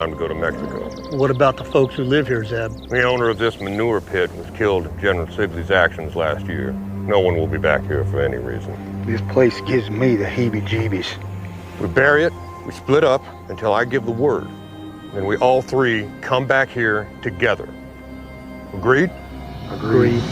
Time to go to Mexico. What about the folks who live here, Zeb? The owner of this manure pit was killed in General Sibley's actions last year. No one will be back here for any reason. This place gives me the heebie-jeebies. We bury it, we split up until I give the word. Then we all three come back here together. Agreed? Agreed.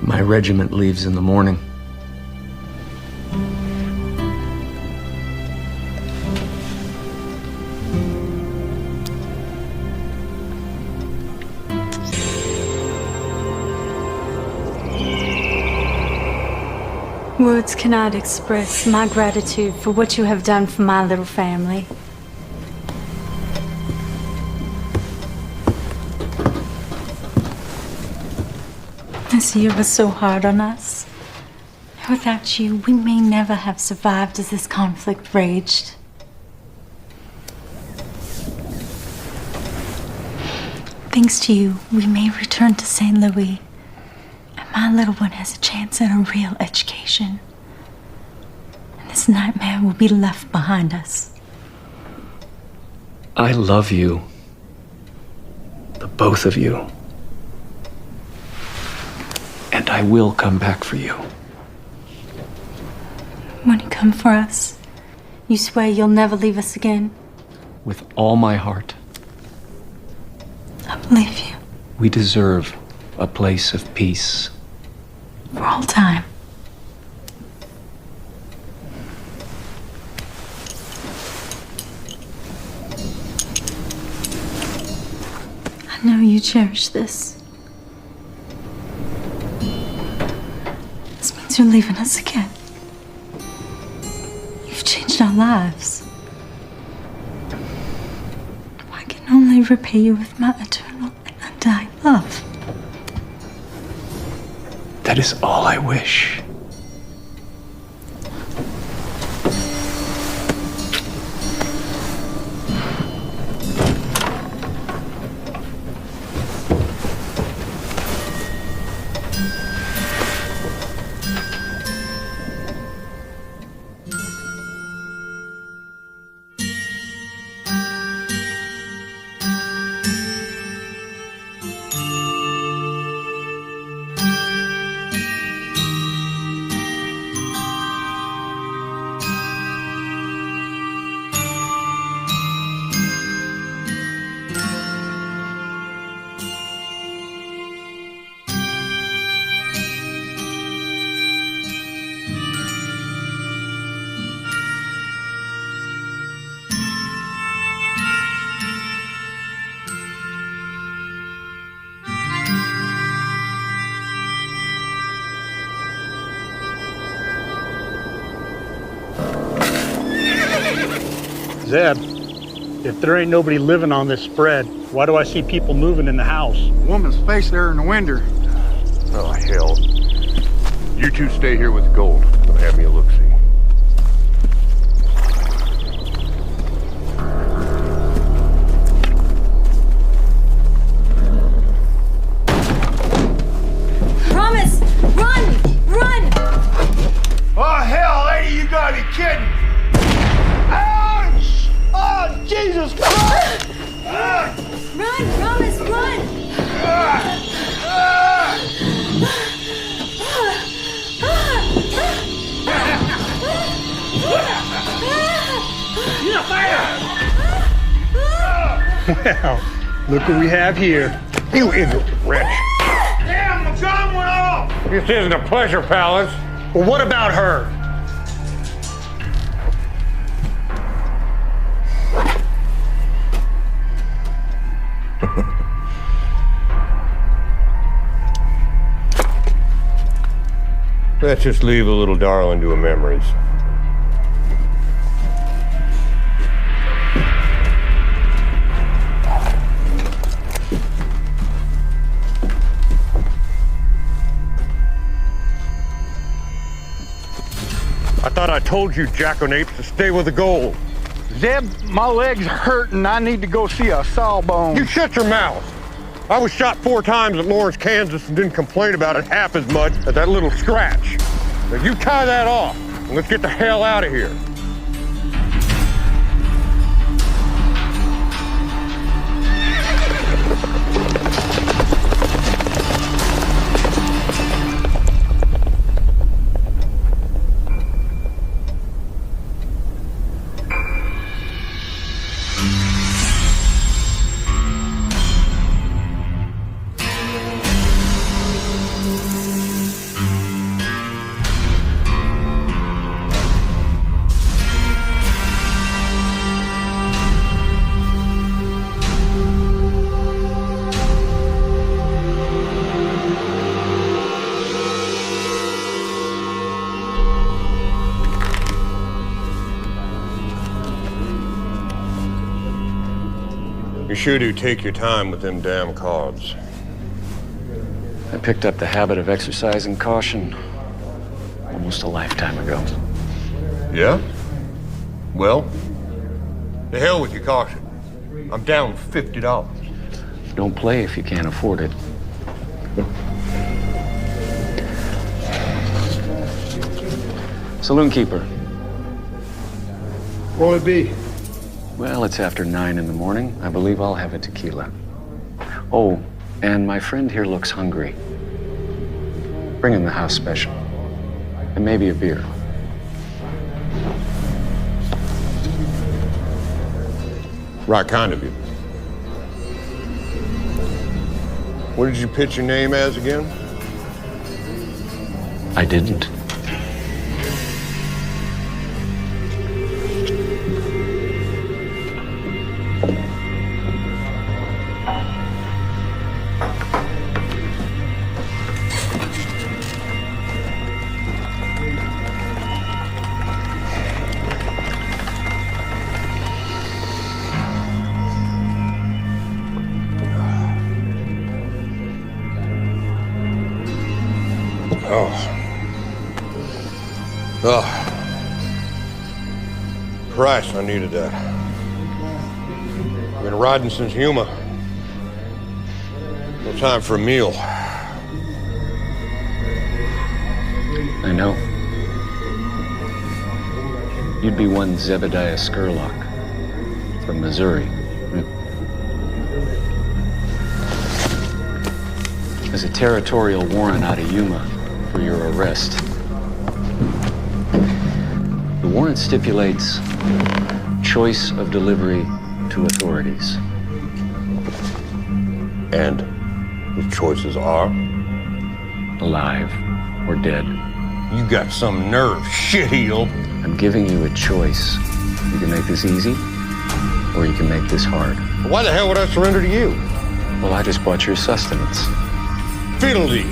My regiment leaves in the morning. Words cannot express my gratitude for what you have done for my little family. This year was so hard on us. Without you, we may never have survived as this conflict raged. Thanks to you, we may return to St. Louis, and my little one has a chance at a real education. And this nightmare will be left behind us. I love you. The both of you. And I will come back for you. When you come for us, you swear you'll never leave us again? With all my heart. I believe you. We deserve a place of peace. For all time. I know you cherish this. This means you're leaving us again. You've changed our lives. I can only repay you with my eternal and undying love. That is all I wish. Zeb, if there ain't nobody living on this spread, why do I see people moving in the house? Woman's face there in the window. Oh, hell. You two stay here with the gold. Don't have me a look-see. Promise! Run! Run! Oh, hell, lady, you gotta be kidding. Ouch! Oh, Jesus Christ! Run! Promise, run! Well, look what we have here. You ignorant wretch. Damn, my gun went off! This isn't a pleasure palace. Well, what about her? Let's just leave a little darling to her memories. I thought I told you, jackanapes, to stay with the gold. Zeb, my leg's hurting. I need to go see a sawbone. You shut your mouth. I was shot 4 times at Lawrence, Kansas, and didn't complain about it half as much as that little scratch. Now you tie that off, and let's get the hell out of here. You sure do take your time with them damn cards. I picked up the habit of exercising caution almost a lifetime ago. Yeah? Well, the hell with your caution. I'm down $50. Don't play if you can't afford it. Saloon keeper. What'll it be? Well, it's after 9 in the morning. I believe I'll have a tequila. Oh, and my friend here looks hungry. Bring him the house special. And maybe a beer. Right kind of you. What did you pitch your name as again? I didn't. Oh. Christ, I needed that. Been riding since Yuma. No time for a meal. I know. You'd be one Zebediah Scurlock from Missouri. There's a territorial warrant out of Yuma for your arrest. The warrant stipulates choice of delivery to authorities. And the choices are? Alive or dead. You got some nerve, shitheel. I'm giving you a choice. You can make this easy, or you can make this hard. Why the hell would I surrender to you? Well, I just bought your sustenance. Fiddledee.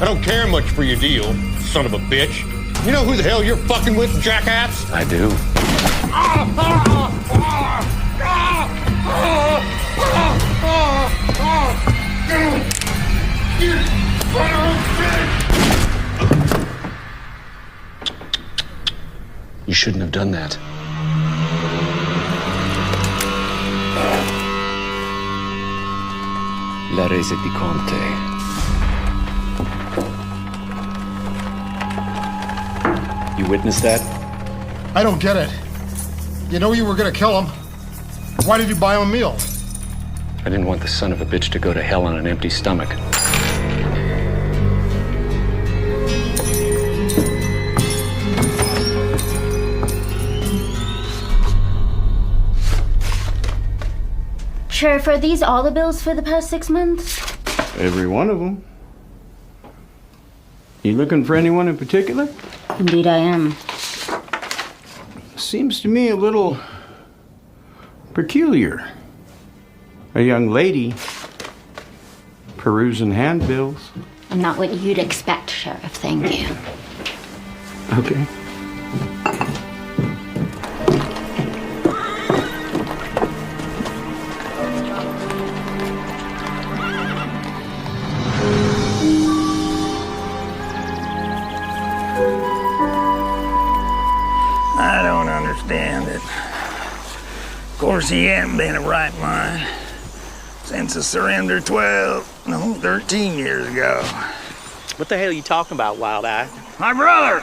I don't care much for your deal, son of a bitch. You know who the hell you're fucking with, jackass? I do. Ah, ah, ah. You shouldn't have done that. La rese di Conte. You witnessed that? I don't get it. You know you were gonna kill him. Why did you buy him a meal? I didn't want the son of a bitch to go to hell on an empty stomach. Sheriff, are these all the bills for the past 6 months? Every one of them. You looking for anyone in particular? Indeed I am. Seems to me a little peculiar. A young lady perusing handbills. I'm not what you'd expect, Sheriff. Thank you. Okay. I don't understand it. Of course, he hadn't been in right mind since the surrender 13 years ago. What the hell are you talking about, Wild Eye? My brother,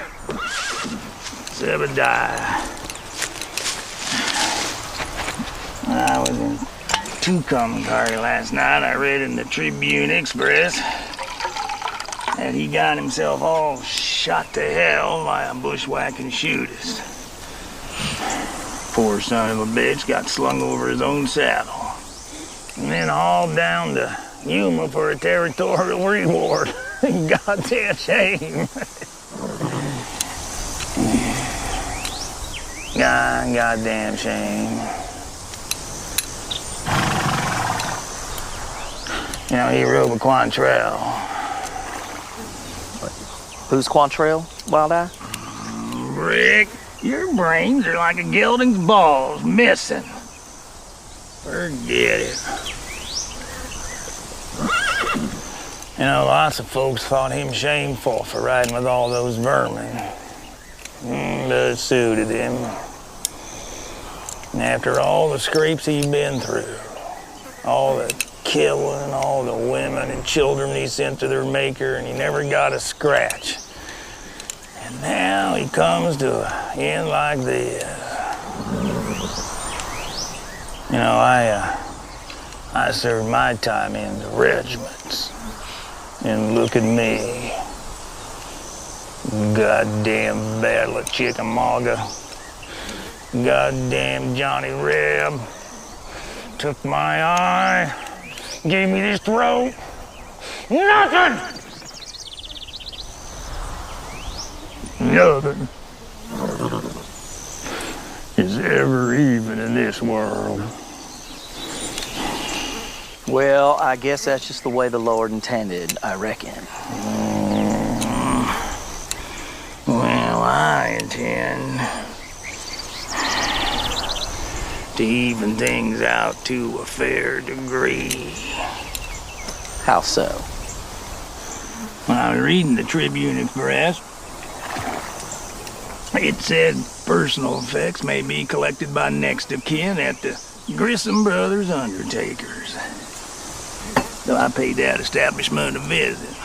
Zebediah. I was in Tucumcari last night. I read in the Tribune Express that he got himself all shot to hell by a bushwhacking shootist. Poor son of a bitch got slung over his own saddle and then hauled down to Yuma for a territorial reward. Goddamn shame. Goddamn shame. You know, he rode with Quantrell. Who's Quantrell, Wild Eye? Rick, your brains are like a gelding's balls, missing. Forget it. You know, lots of folks thought him shameful for riding with all those vermin. But it suited him. And after all the scrapes he'd been through, all the killing, all the women and children he sent to their maker, and he never got a scratch. And now he comes to an end like this. You know, I served my time in the regiments. And look at me. Goddamn Battle of Chickamauga. Goddamn Johnny Reb. Took my eye. Gave me this throat. Nothing! Nothing is ever even in this world. Well, I guess that's just the way the Lord intended, I reckon. Well, I intend to even things out to a fair degree. How so? When I was reading the Tribune Express, it said personal effects may be collected by next of kin at the Grissom Brothers Undertakers. So I paid that establishment a visit.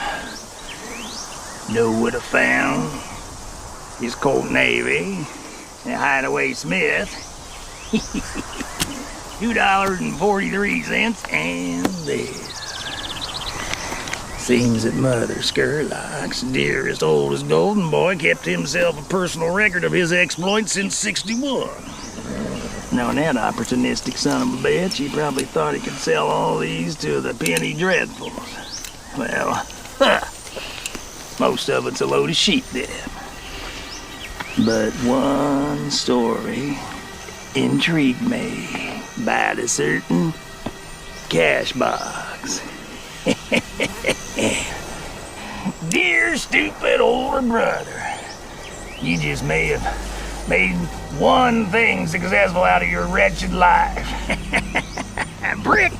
Know what I found? His Colt Navy and Hideaway Smith. $2.43 and this. Seems that Mother Skurlock's dearest, oldest golden boy kept himself a personal record of his exploits since '61. Knowing that opportunistic son of a bitch, he probably thought he could sell all these to the penny dreadfuls. Well, most of it's a load of sheep then. But one story intrigued me about a certain cash box. Dear stupid older brother, you just may have made one thing successful out of your wretched life. Brick,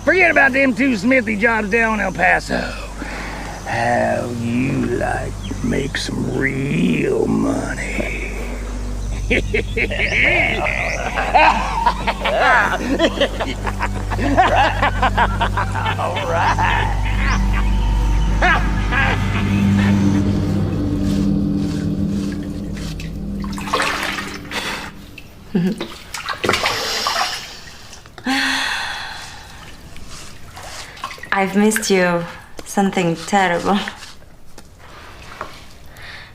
forget about them two smithy jobs down in El Paso. How you like to make some real money? All right. I've missed you. Something terrible.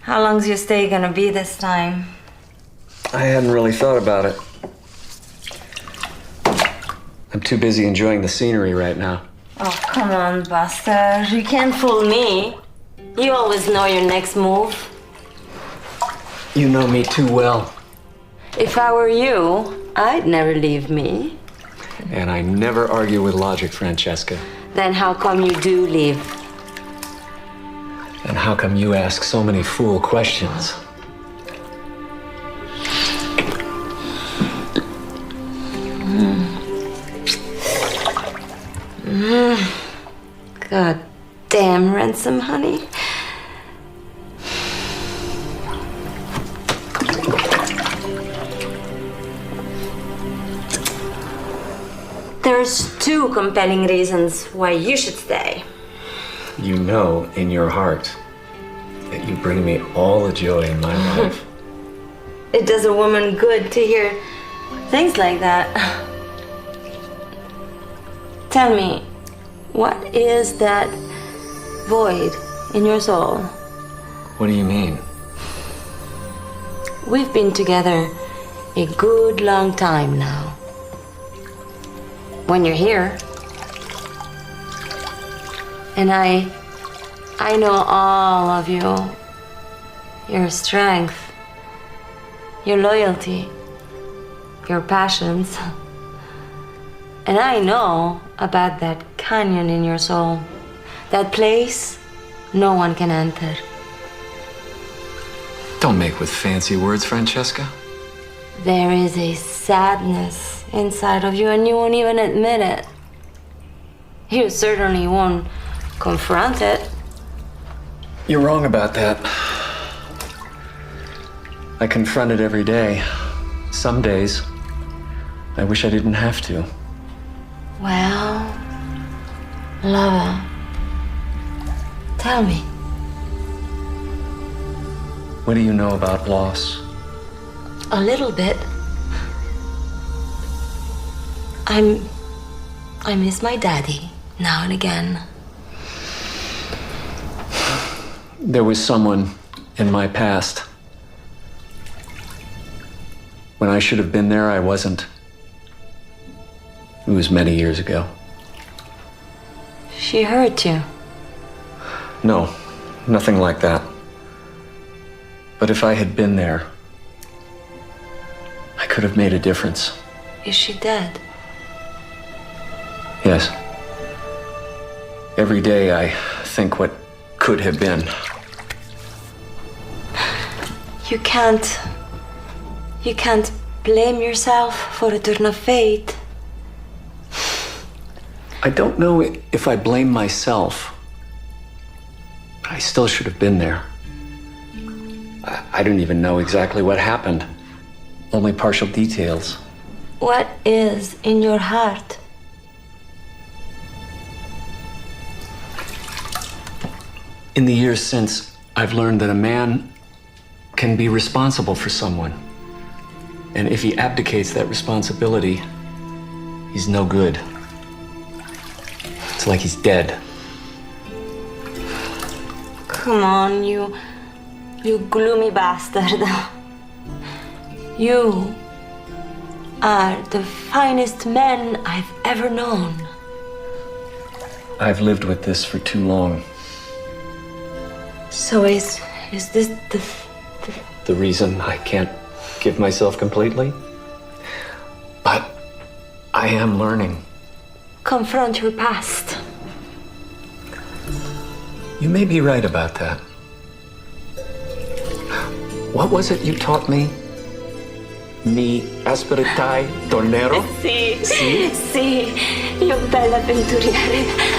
How long's your stay gonna be this time? I hadn't really thought about it. I'm too busy enjoying the scenery right now. Oh, come on, Buster. You can't fool me. You always know your next move. You know me too well. If I were you, I'd never leave me. And I never argue with logic, Francesca. Then how come you do leave? And how come you ask so many fool questions? God damn, Ransom, honey. There's two compelling reasons why you should stay. You know in your heart that you bring me all the joy in my life. It does a woman good to hear things like that. Tell me, what is that void in your soul? What do you mean? We've been together a good long time now. When you're here, and I know all of you, your strength, your loyalty, your passions. And I know about that canyon in your soul, that place no one can enter. Don't make with fancy words, Francesca. There is a sadness inside of you and you won't even admit it. You certainly won't confront it. You're wrong about that. I confront it every day. Some days, I wish I didn't have to. Well, lover, tell me. What do you know about loss? A little bit. I miss my daddy now and again. There was someone in my past. When I should have been there, I wasn't. It was many years ago. She hurt you. No, nothing like that. But if I had been there, I could have made a difference. Is she dead? Yes. Every day I think what could have been. You can't blame yourself for a turn of fate. I don't know if I blame myself, but I still should have been there. I don't even know exactly what happened. Only partial details. What is in your heart? In the years since, I've learned that a man can be responsible for someone. And if he abdicates that responsibility, he's no good. It's like he's dead. Come on, you gloomy bastard. You are the finest man I've ever known. I've lived with this for too long. So is this The reason I can't give myself completely? But I am learning. confront your past? You may be right about that. What was it you taught me Mi asperai tornero? Sì, Sì? sì, io bella avventuriere.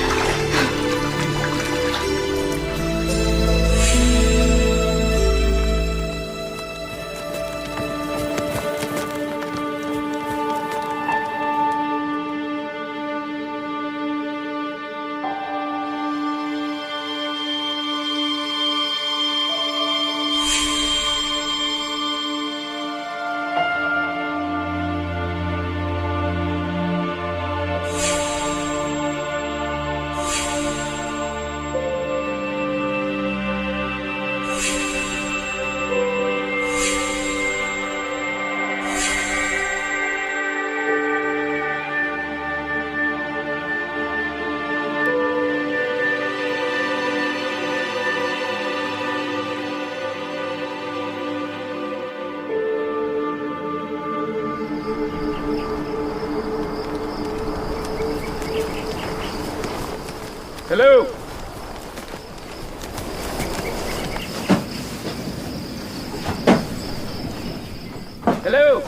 Hello. Hello.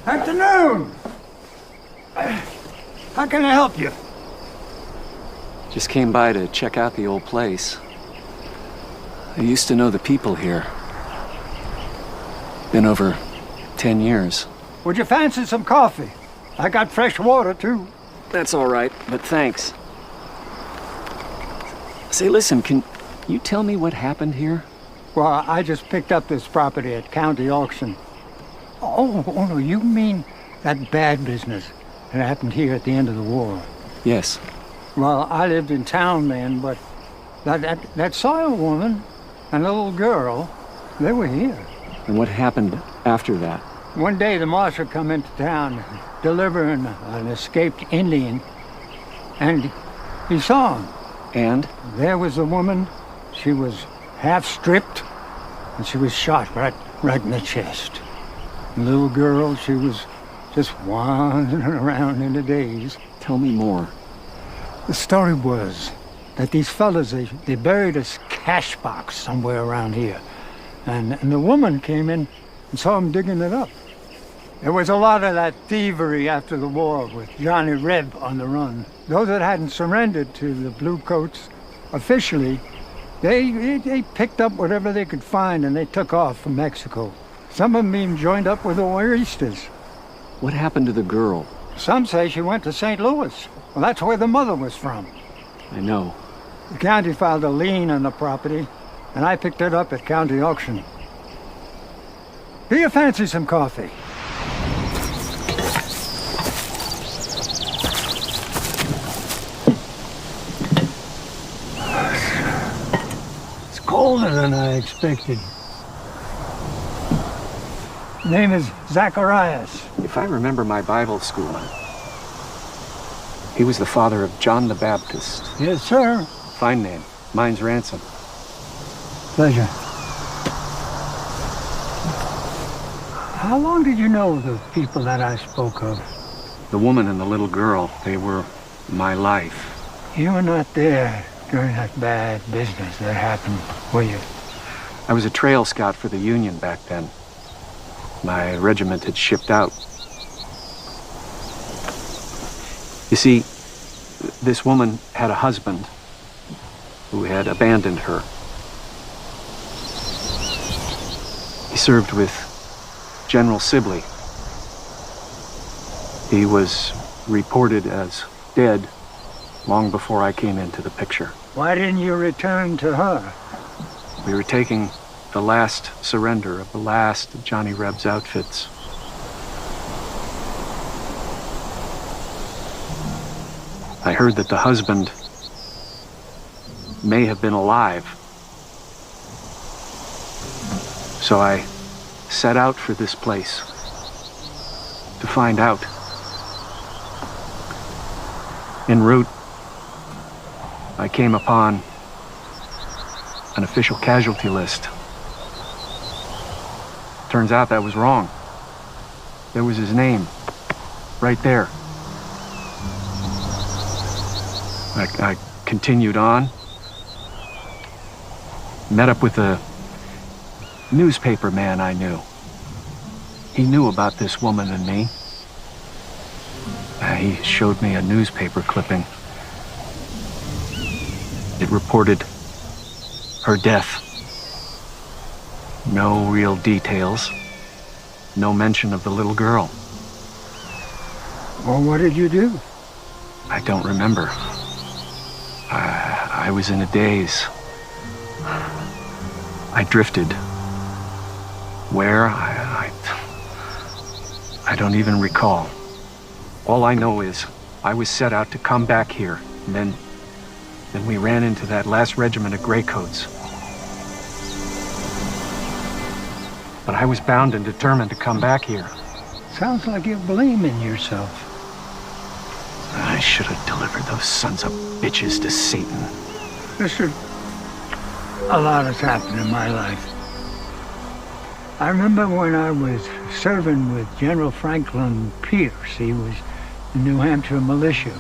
Afternoon. How can I help you? Just came by to check out the old place. I used to know the people here. Been over 10 years. Would you fancy some coffee? I got fresh water, too. That's all right, but thanks. Say, listen, can you tell me what happened here? Well, I just picked up this property at county auction. Oh, no, you mean that bad business that happened here at the end of the war? Yes. Well, I lived in town then, but that Sawyer woman and the little girl, they were here. And what happened after that? One day the marshal come into town delivering an escaped Indian, and he saw him. And? There was the woman. She was half stripped, and she was shot right in the chest. The little girl, she was just wandering around in a daze. Tell me more. The story was that these fellas, they buried a cash box somewhere around here, and the woman came in and saw them digging it up. There was a lot of that thievery after the war with Johnny Reb on the run. Those that hadn't surrendered to the Bluecoats officially, they picked up whatever they could find and they took off from Mexico. Some of them even joined up with the Oiristas. What happened to the girl? Some say she went to St. Louis. Well, that's where the mother was from. I know. The county filed a lien on the property, and I picked it up at county auction. Do you fancy some coffee? It's colder than I expected. Name is Zacharias. If I remember my Bible school, he was the father of John the Baptist. Yes, sir. Fine name. Mine's Ransom. Pleasure. How long did you know the people that I spoke of? The woman and the little girl, they were my life. You were not there during that bad business that happened, were you? I was a trail scout for the Union back then. My regiment had shipped out. You see, this woman had a husband who had abandoned her. He served with General Sibley. He was reported as dead long before I came into the picture. Why didn't you return to her? We were taking the last surrender of the last of Johnny Reb's outfits. I heard that the husband may have been alive. So I set out for this place to find out. En route, I came upon an official casualty list. Turns out that was wrong. There was his name, right there. I continued on. Met up with a newspaper man I knew. He knew about this woman and me. He showed me a newspaper clipping. It reported her death. No real details. No mention of the little girl. Well, what did you do? I don't remember. I was in a daze. I drifted. Where? I don't even recall. All I know is I was set out to come back here, and then we ran into that last regiment of graycoats. But I was bound and determined to come back here. Sounds like you're blaming yourself. I should have delivered those sons of bitches to Satan. Mister, a lot has happened in my life. I remember when I was serving with General Franklin Pierce. He was the New Hampshire militia.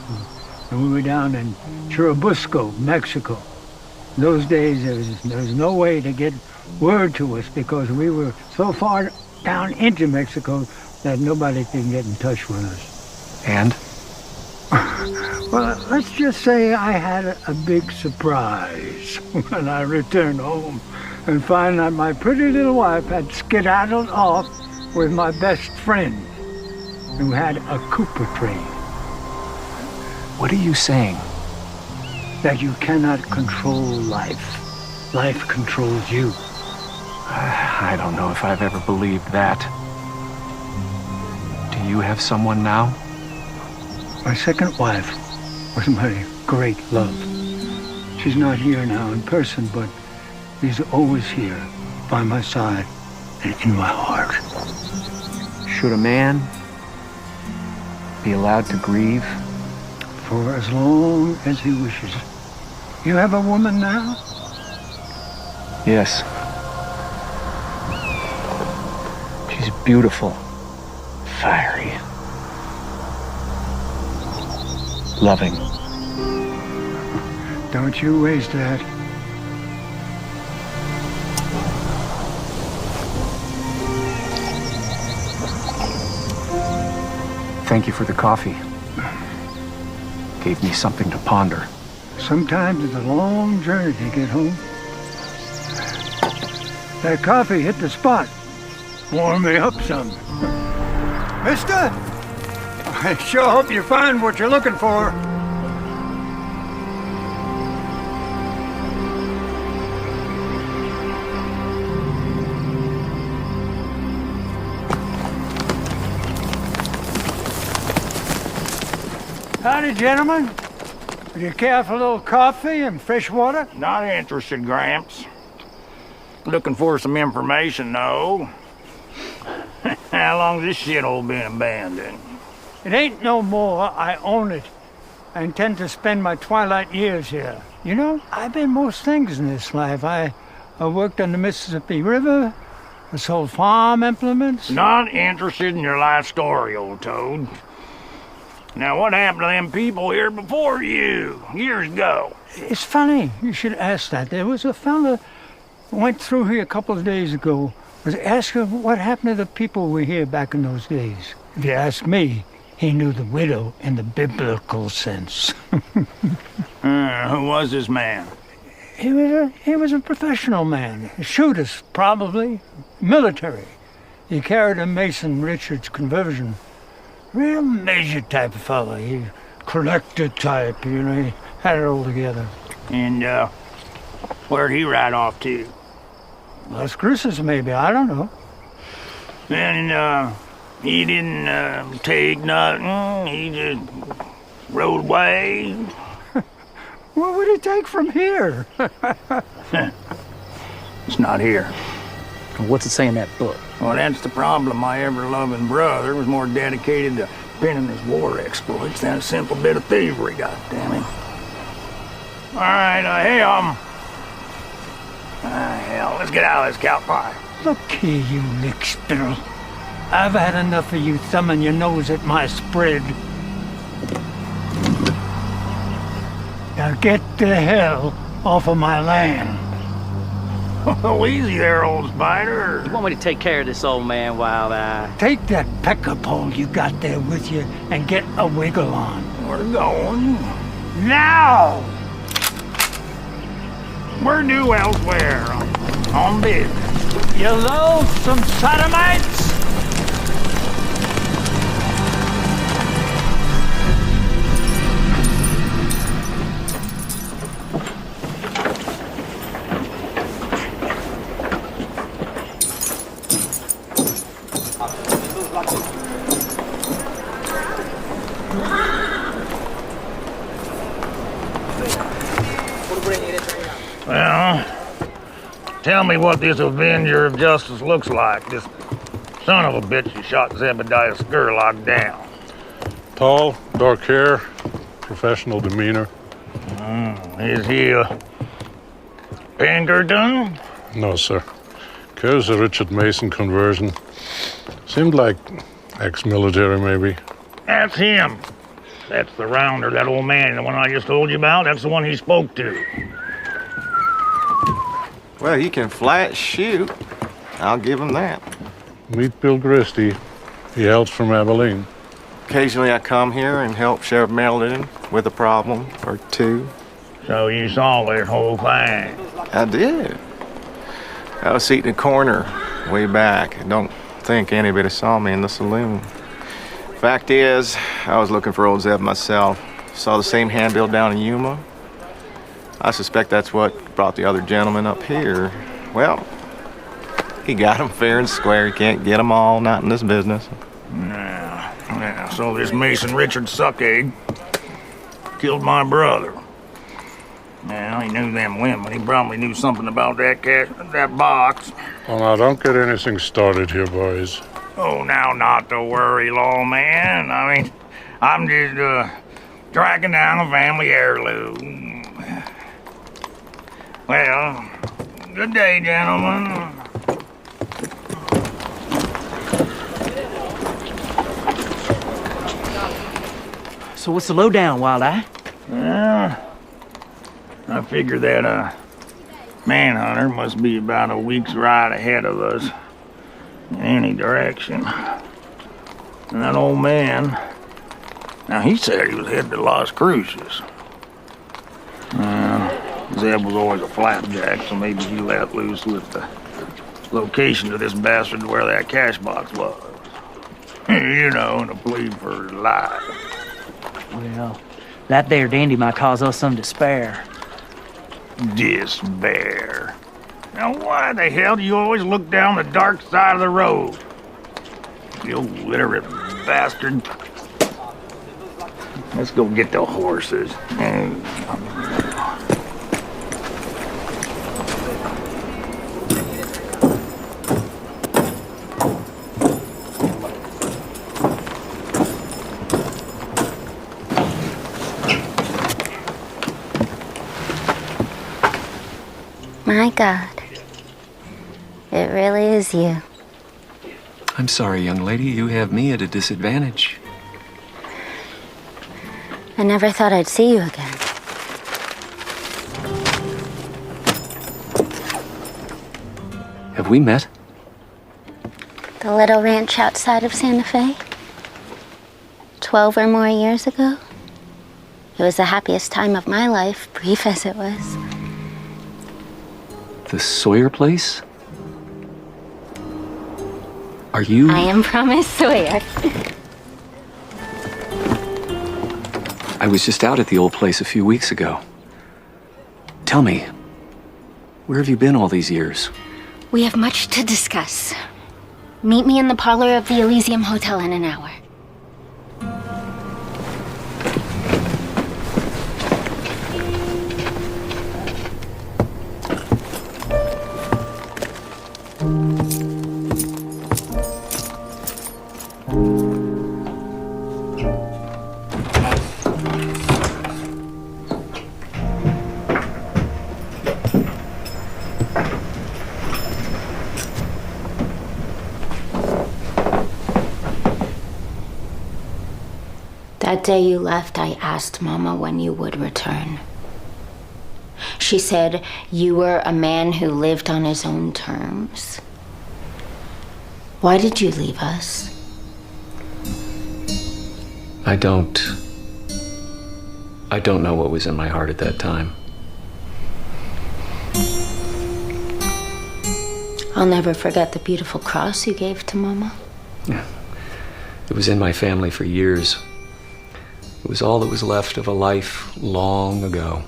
And we were down in Churubusco, Mexico. Those days, there was no way to get word to us because we were so far down into Mexico that nobody could get in touch with us. And? Well, let's just say I had a big surprise when I returned home and found that my pretty little wife had skedaddled off with my best friend, who had a Cooper train. What are you saying? That you cannot control life. Life controls you. I don't know if I've ever believed that. Do you have someone now? My second wife was my great love. She's not here now in person, but she's always here by my side and in my heart. Should a man be allowed to grieve? For as long as he wishes. You have a woman now? Yes. She's beautiful, fiery, loving. Don't you waste that. Thank you for the coffee. Gave me something to ponder. Sometimes it's a long journey to get home. That coffee hit the spot. Warm me up some. Mister, I sure hope you find what you're looking for. Howdy, gentlemen. Would you care for a little coffee and fresh water? Not interested, Gramps. Looking for some information, though. How long's this shithole been abandoned? It ain't no more. I own it. I intend to spend my twilight years here. You know, I've been most things in this life. I worked on the Mississippi River. I sold farm implements. Not interested in your life story, old toad. Now, what happened to them people here before you, years ago? It's funny you should ask that. There was a fella who went through here a couple of days ago, was asking what happened to the people who were here back in those days. If you ask me, he knew the widow in the biblical sense. Who was this man? He was a professional man. Shooters, probably. Military. He carried a Mason Richards conversion. Real major type of fella. He collector type, you know, he had it all together. And, where'd he ride off to? Las Cruces, maybe, I don't know. And, he didn't, take nothing, he just rode away? What would he take from here? It's not here. What's it say in that book? Well, that's the problem. My ever-loving brother was more dedicated to pinning his war exploits than a simple bit of thievery, goddammit. All right, hey, hell, let's get out of this cow pie. Look here, you lickspittle. I've had enough of you thumbing your nose at my spread. Now get the hell off of my land. Oh, easy there, old spider. You want me to take care of this old man while I... Take that pecker pole you got there with you and get a wiggle on. We're going. Now! We're due elsewhere. On business. You loathsome sodomites! Well, tell me what this Avenger of Justice looks like. This son of a bitch who shot Zebediah Scurlock down. Tall, dark hair, professional demeanor. Is he a Pinkerton? No, sir. Cares a Richard Mason conversion. Seemed like ex-military, maybe. That's him. That's the rounder, that old man, the one I just told you about. That's the one he spoke to. Well, he can flat shoot. I'll give him that. Meet Bill Christie. He hails from Abilene. Occasionally I come here and help Sheriff Merlin with a problem or two. So you saw this whole thing? I did. I was sitting in the corner way back. I don't think anybody saw me in the saloon. Fact is, I was looking for old Zeb myself. Saw the same handbill down in Yuma. I suspect that's what brought the other gentleman up here. Well, he got him fair and square. He can't get them all, not in this business. Yeah, so this Mason Richard Suckegg killed my brother. Well, he knew them women. He probably knew something about that box. Well, now, don't get anything started here, boys. Oh, now, not to worry, lawman. I mean, I'm just, tracking down a family heirloom. Well, good day, gentlemen. So what's the lowdown, Wild Eye? Well, I figure that, manhunter must be about a week's ride ahead of us in any direction. And that old man, now he said he was headed to Las Cruces. Zeb was always a flapjack, so maybe he let loose with the location of this bastard where that cash box was. You know, in a plea for his life. Well, that there dandy might cause us some despair. Despair. Now, why the hell do you always look down the dark side of the road? You illiterate bastard. Let's go get the horses. My God. It really is you. I'm sorry, young lady. You have me at a disadvantage. I never thought I'd see you again. Have we met? The little ranch outside of Santa Fe? 12 or more years ago? It was the happiest time of my life, brief as it was. The Sawyer place? Are you... I am Promise Sawyer. I was just out at the old place a few weeks ago. Tell me, where have you been all these years? We have much to discuss. Meet me in the parlor of the Elysium Hotel in an hour. That day you left, I asked Mama when you would return. She said you were a man who lived on his own terms. Why did you leave us? I don't know what was in my heart at that time. I'll never forget the beautiful cross you gave to Mama. It was in my family for years. It was all that was left of a life long ago.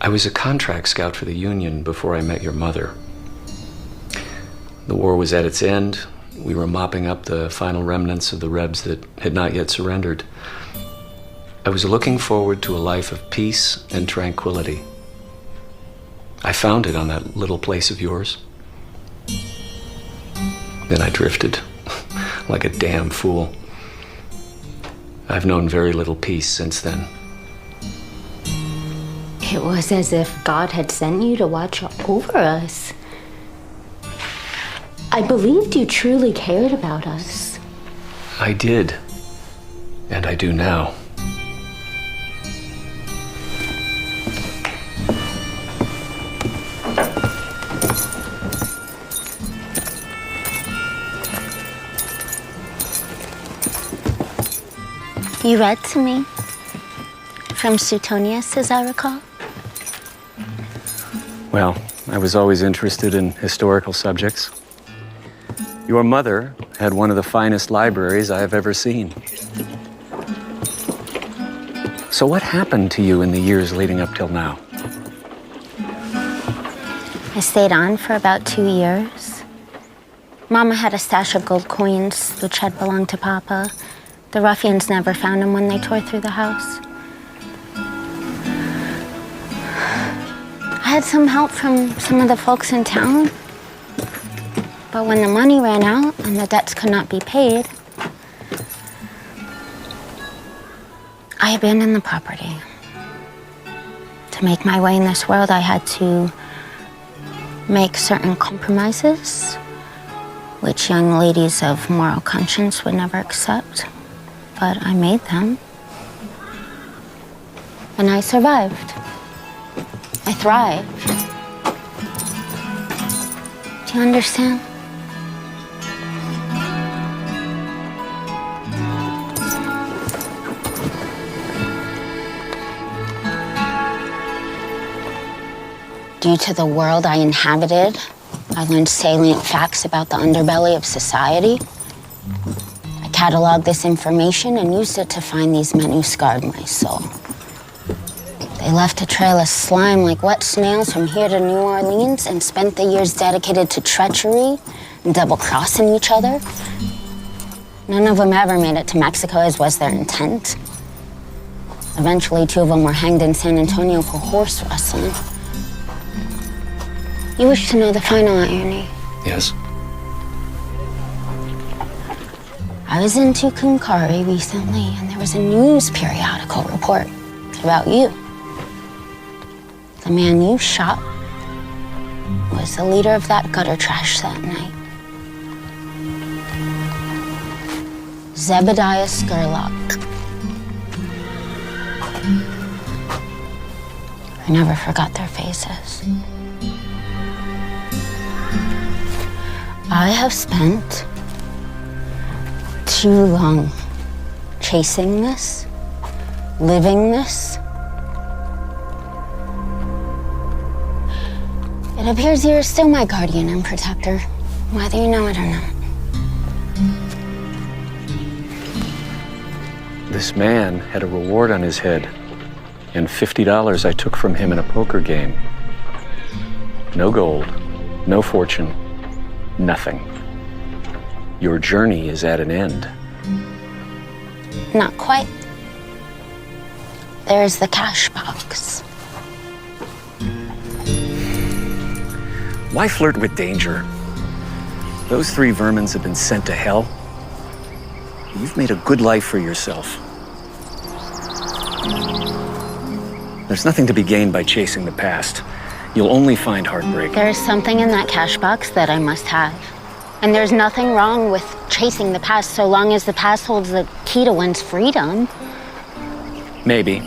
I was a contract scout for the Union before I met your mother. The war was at its end. We were mopping up the final remnants of the Rebs that had not yet surrendered. I was looking forward to a life of peace and tranquility. I found it on that little place of yours. Then I drifted, like a damn fool. I've known very little peace since then. It was as if God had sent you to watch over us. I believed you truly cared about us. I did, and I do now. You read to me from Suetonius, as I recall. Well, I was always interested in historical subjects. Your mother had one of the finest libraries I have ever seen. So what happened to you in the years leading up till now? I stayed on for about 2 years. Mama had a stash of gold coins, which had belonged to Papa. The ruffians never found him when they tore through the house. I had some help from some of the folks in town. But when the money ran out and the debts could not be paid, I abandoned the property. To make my way in this world, I had to make certain compromises, which young ladies of moral conscience would never accept. But I made them. And I survived. I thrived. Do you understand? Due to the world I inhabited, I learned salient facts about the underbelly of society. I cataloged this information and used it to find these men who scarred my soul. They left a trail of slime like wet snails from here to New Orleans and spent the years dedicated to treachery and double-crossing each other. None of them ever made it to Mexico, as was their intent. Eventually, 2 of them were hanged in San Antonio for horse wrestling. You wish to know the final irony? Yes. I was in Tucumcari recently, and there was a news periodical report about you. The man you shot was the leader of that gutter trash that night. Zebediah Scurlock. I never forgot their faces. I have spent too long chasing this, living this. It appears you're still my guardian and protector, whether you know it or not. This man had a reward on his head, and $50 I took from him in a poker game. No gold, no fortune, nothing. Your journey is at an end. Not quite. There's the cash box. Why flirt with danger? Those 3 vermins have been sent to hell. You've made a good life for yourself. There's nothing to be gained by chasing the past. You'll only find heartbreak. There's something in that cash box that I must have. And there's nothing wrong with chasing the past so long as the past holds the key to one's freedom. Maybe.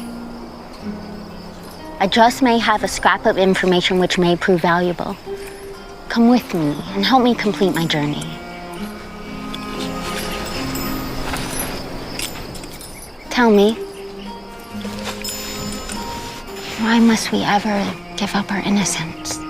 I just may have a scrap of information which may prove valuable. Come with me and help me complete my journey. Tell me, why must we ever give up our innocence?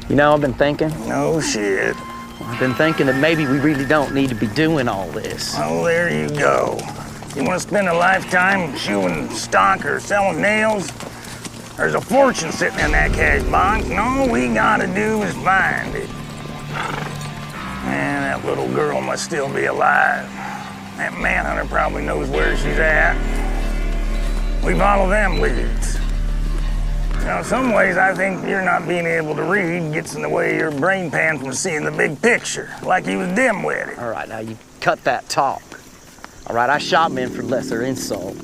You know, I've been thinking. No shit. I've been thinking that maybe we really don't need to be doing all this. Oh, there you go. You want to spend a lifetime shoeing stock or selling nails? There's a fortune sitting in that cash box, and all we gotta do is find it. Man, that little girl must still be alive. That manhunter probably knows where she's at. We follow them leads. Now, in some ways, I think you're not being able to read gets in the way of your brain pan from seeing the big picture, like he was dim-witted. All right, now you cut that talk. All right, I shot men for lesser insult.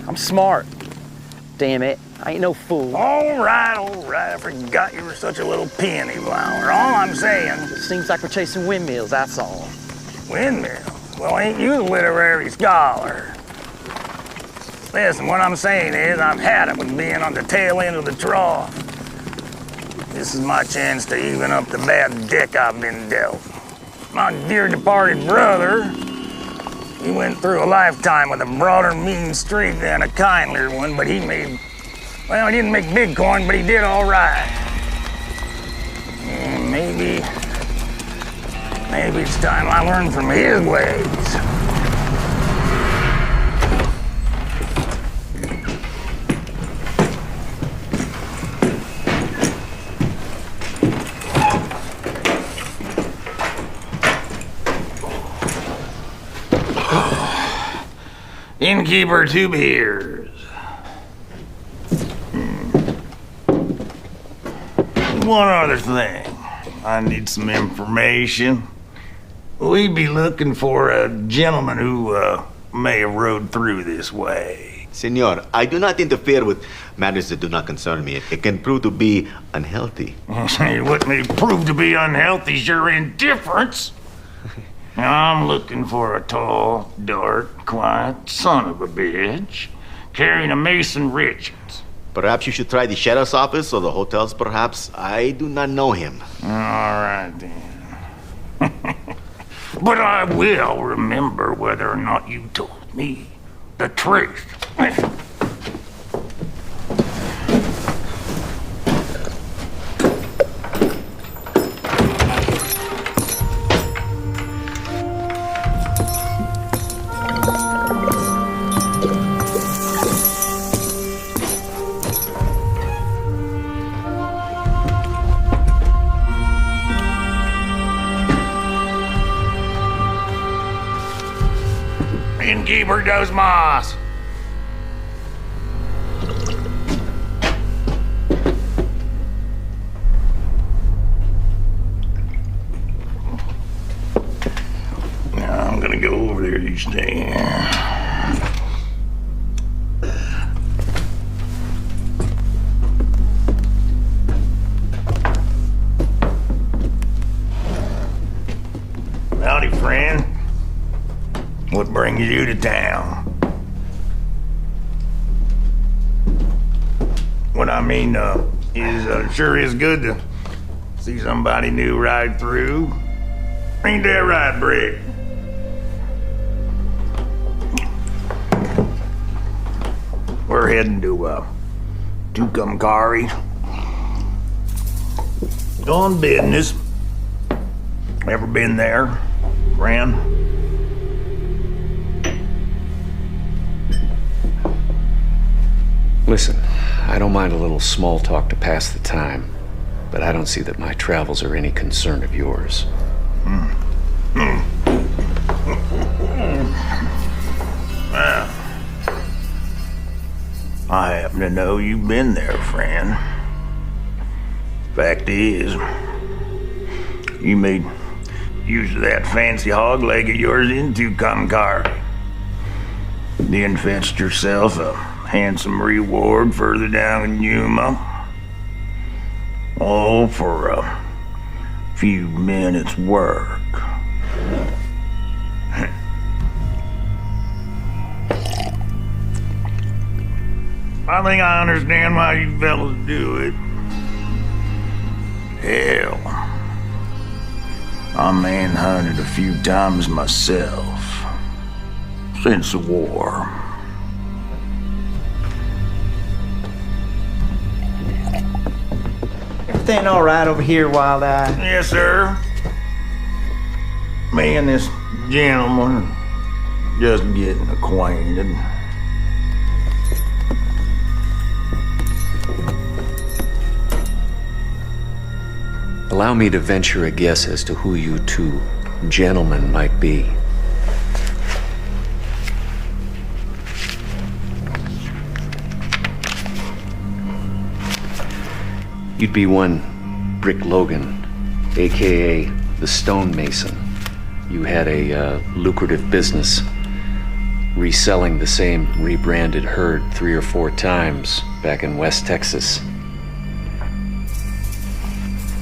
I'm smart. Damn it, I ain't no fool. All right, I forgot you were such a little peony flower. All I'm saying... It seems like we're chasing windmills, that's all. Windmills? Well, ain't you a literary scholar? Listen, what I'm saying is I've had it with being on the tail end of the trough. This is my chance to even up the bad deck I've been dealt. My dear departed brother, he went through a lifetime with a broader mean streak than a kindlier one, but he made, well, he didn't make big coin, but he did all right. And maybe it's time I learn from his ways. Innkeeper, 2 beers. One other thing. I need some information. We'd be looking for a gentleman who may have rode through this way. Senor, I do not interfere with matters that do not concern me. It can prove to be unhealthy. What may prove to be unhealthy is your indifference. I'm looking for a tall, dark, quiet son of a bitch carrying a Mason Richards. Perhaps you should try the sheriff's office or the hotels, perhaps. I do not know him. All right, then. But I will remember whether or not you told me the truth. Innkeeper Dos Mas. Now I'm gonna go over there to stand. Howdy, friend. What brings you to town? What I mean is sure is good to see somebody new ride through. Ain't that right, Brick? We're heading to Tucumcari. On business. Ever been there, friend? Listen, I don't mind a little small talk to pass the time, but I don't see that my travels are any concern of yours. Well, I happen to know you've been there, friend. Fact is, you made use that fancy hog leg of yours into Concar. Then fetched yourself a handsome reward further down in Yuma. All for a few minutes' work. I think I understand why you fellas do it. Hell, I manhunted a few times myself since the war. Everything all right over here, Wild Eye? Yes, sir. Me and this gentleman just getting acquainted. Allow me to venture a guess as to who you two gentlemen might be. You'd be one Brick Logan, aka the Stonemason. You had a lucrative business reselling the same rebranded herd 3 or 4 times back in West Texas.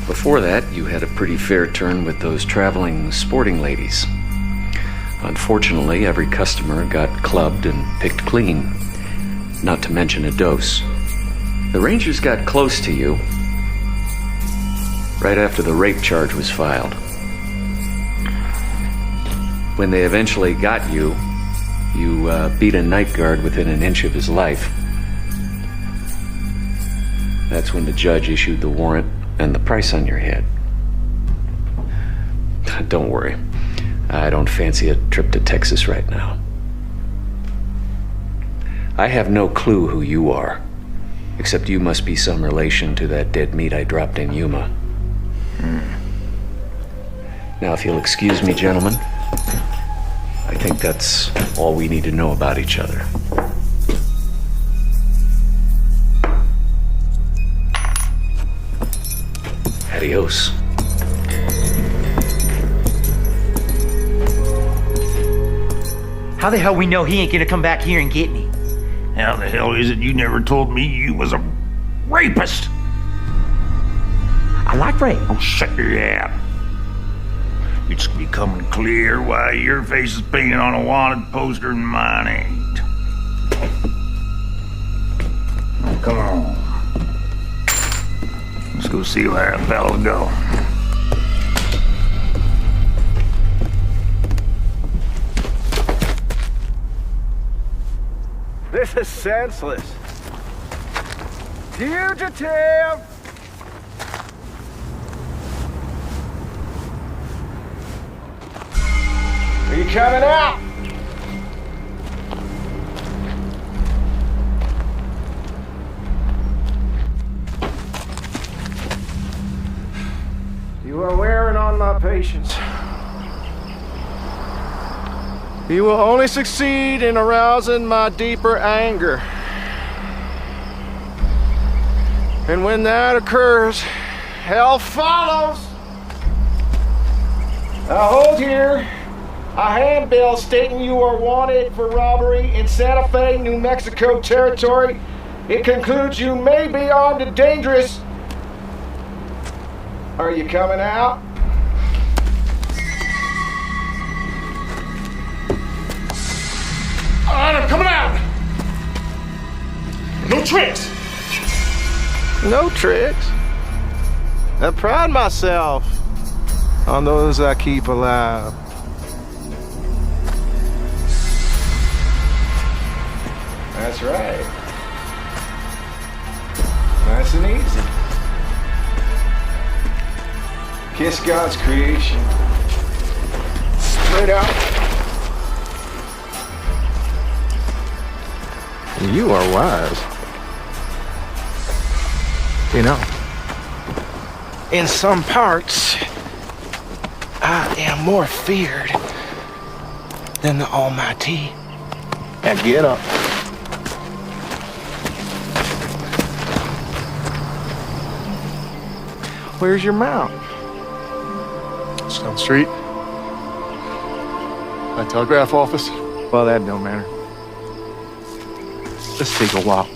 Before that, you had a pretty fair turn with those traveling sporting ladies. Unfortunately, every customer got clubbed and picked clean, not to mention a dose. The Rangers got close to you right after the rape charge was filed. When they eventually got you, you beat a night guard within an inch of his life. That's when the judge issued the warrant and the price on your head. Don't worry. I don't fancy a trip to Texas right now. I have no clue who you are, except you must be some relation to that dead meat I dropped in Yuma. Now, if you'll excuse me, gentlemen, I think that's all we need to know about each other. Adios. How the hell we know he ain't gonna come back here and get me? How the hell is it you never told me you was a rapist? I like rape. Oh, shut your yap. It's becoming clear why your face is painted on a wanted poster and mine ain't. Come on. Let's go see where the fellas go. This is senseless. Fugitive! Are you coming out? You are wearing on my patience. You will only succeed in arousing my deeper anger. And when that occurs, hell follows. I hold here a handbill stating you are wanted for robbery in Santa Fe, New Mexico territory. It concludes you may be armed and dangerous. Are you coming out? All right, I'm coming out. No tricks. No tricks. I pride myself on those I keep alive. That's right. Nice and easy. Kiss God's creation. Straight out. You are wise. You know, in some parts, I am more feared than the Almighty. Now get up. Where's your mount? It's down the street. My telegraph office? Well, that don't matter. Let's take a walk.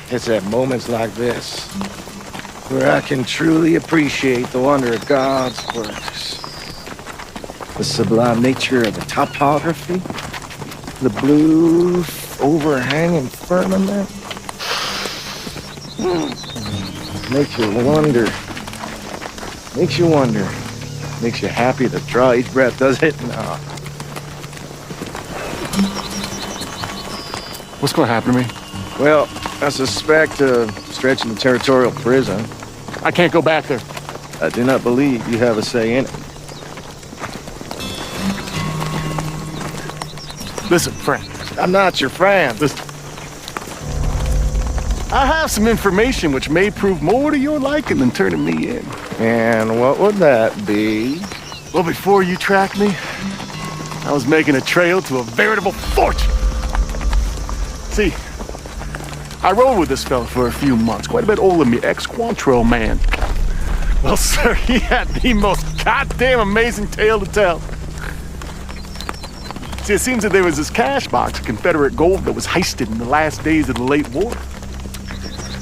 It's at moments like this where I can truly appreciate the wonder of God's works. The sublime nature of the topography, the blue overhanging firmament. Makes you wonder. Makes you wonder. Makes you happy to draw each breath, does it? No. What's going to happen to me? Well, I suspect stretching the territorial prison. I can't go back there. I do not believe you have a say in it. Listen, friend. I'm not your friend. Listen. I have some information which may prove more to your liking than turning me in. And what would that be? Well, before you tracked me, I was making a trail to a veritable fortune. See, I rode with this fella for a few months, quite a bit older than me, ex-Quantrill man. Well, sir, he had the most goddamn amazing tale to tell. See, it seems that there was this cash box of Confederate gold that was heisted in the last days of the late war.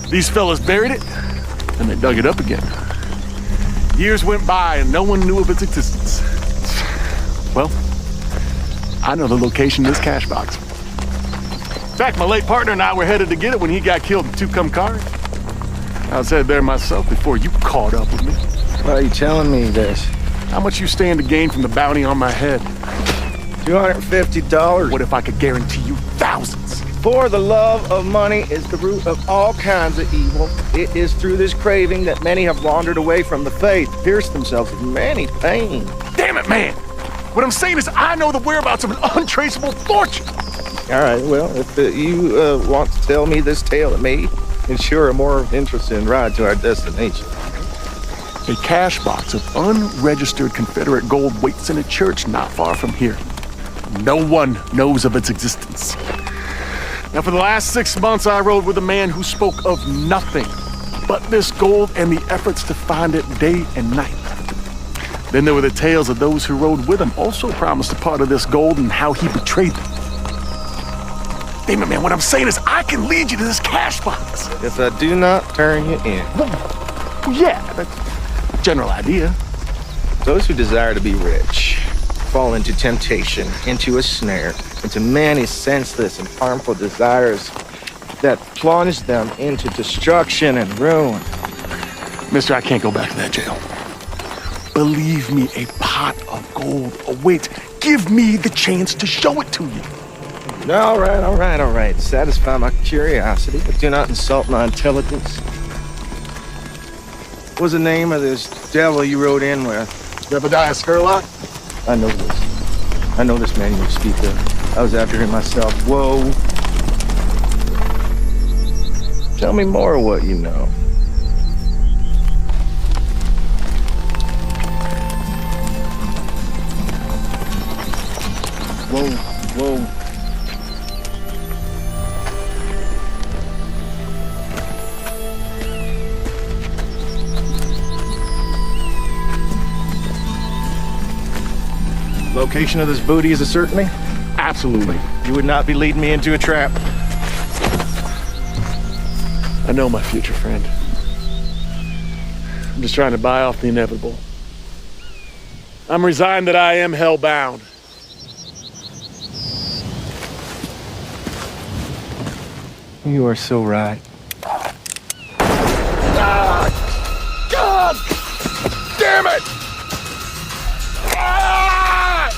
These fellas buried it, and they dug it up again. Years went by, and no one knew of its existence. Well, I know the location of this cash box. In fact, my late partner and I were headed to get it when he got killed in Tucumcari. I was headed there myself before you caught up with me. Why are you telling me this? How much you stand to gain from the bounty on my head? $250. What if I could guarantee you thousands? For the love of money is the root of all kinds of evil. It is through this craving that many have wandered away from the faith, pierced themselves with many pain. Damn it, man! What I'm saying is I know the whereabouts of an untraceable fortune! All right, well, if you want to tell me this tale, it may ensure a more interesting ride to our destination. A cash box of unregistered Confederate gold waits in a church not far from here. No one knows of its existence. Now, for the last 6 months, I rode with a man who spoke of nothing but this gold and the efforts to find it day and night. Then there were the tales of those who rode with him, also promised a part of this gold and how he betrayed them. Damn it, man, what I'm saying is I can lead you to this cash box. If I do not turn you in. Well, yeah, that's a general idea. Those who desire to be rich fall into temptation, into a snare, into many senseless and harmful desires that plunge them into destruction and ruin. Mister, I can't go back to that jail. Believe me, a pot of gold awaits. Give me the chance to show it to you. All right. Satisfy my curiosity, but do not insult my intelligence. What was the name of this devil you rode in with? Jebediah Skurlock? I know this. I know this man you speak of. I was after him myself. Whoa. Tell me more of what you know. Whoa. Location of this booty is a certainty? Absolutely. You would not be leading me into a trap. I know, my future friend. I'm just trying to buy off the inevitable. I'm resigned that I am hell-bound. You are so right. Ah! God! Damn it! Ah!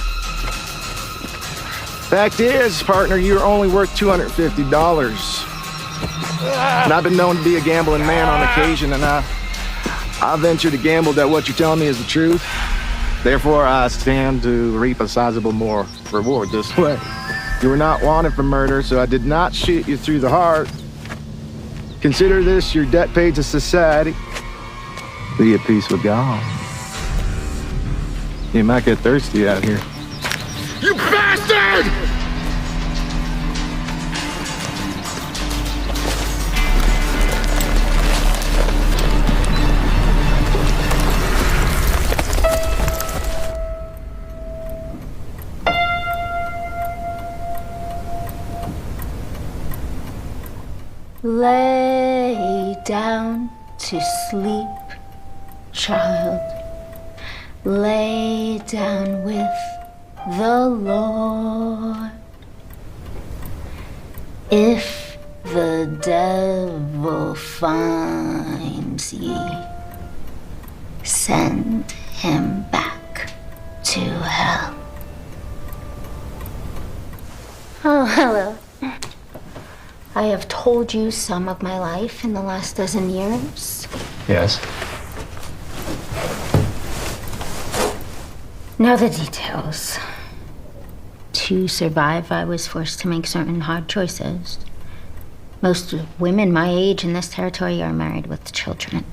Fact is, partner, you're only worth $250. And I've been known to be a gambling man on occasion, and I venture to gamble that what you're telling me is the truth. Therefore, I stand to reap a sizable more reward this way. You were not wanted for murder, so I did not shoot you through the heart. Consider this your debt paid to society. Be at peace with God. You might get thirsty out here. You bastard! Lay down to sleep, child. Lay down with the Lord. If the devil finds ye, send him back to hell. Oh, hello. I have told you some of my life in the last dozen years. Yes. Now the details. To survive, I was forced to make certain hard choices. Most women my age in this territory are married with children.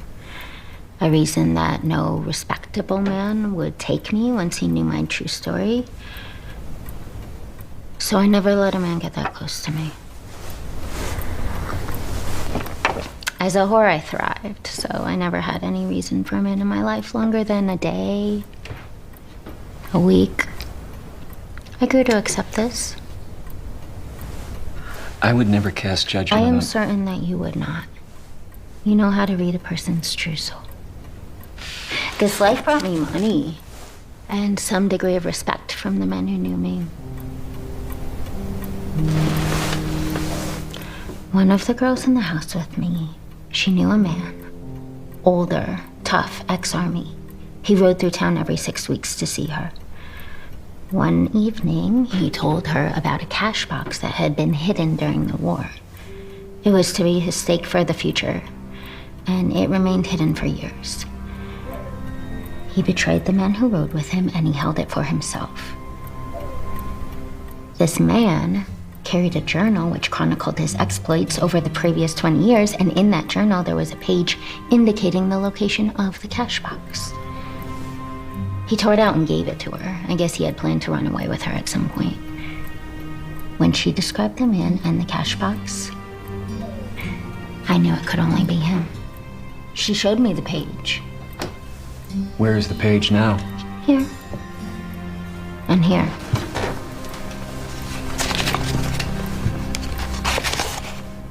I reasoned that no respectable man would take me once he knew my true story. So I never let a man get that close to me. As a whore, I thrived, so I never had any reason for a man in my life longer than a day, a week. I grew to accept this. I would never cast judgment I am on... certain that you would not. You know how to read a person's true soul. This life brought me money and some degree of respect from the men who knew me. One of the girls in the house with me, she knew a man. Older, tough, ex-army. He rode through town every 6 weeks to see her. One evening, he told her about a cash box that had been hidden during the war. It was to be his stake for the future, and it remained hidden for years. He betrayed the man who rode with him, and he held it for himself. This man carried a journal which chronicled his exploits over the previous 20 years, and in that journal there was a page indicating the location of the cash box. He tore it out and gave it to her. I guess he had planned to run away with her at some point. When she described the man and the cash box, I knew it could only be him. She showed me the page. Where is the page now? Here. And here.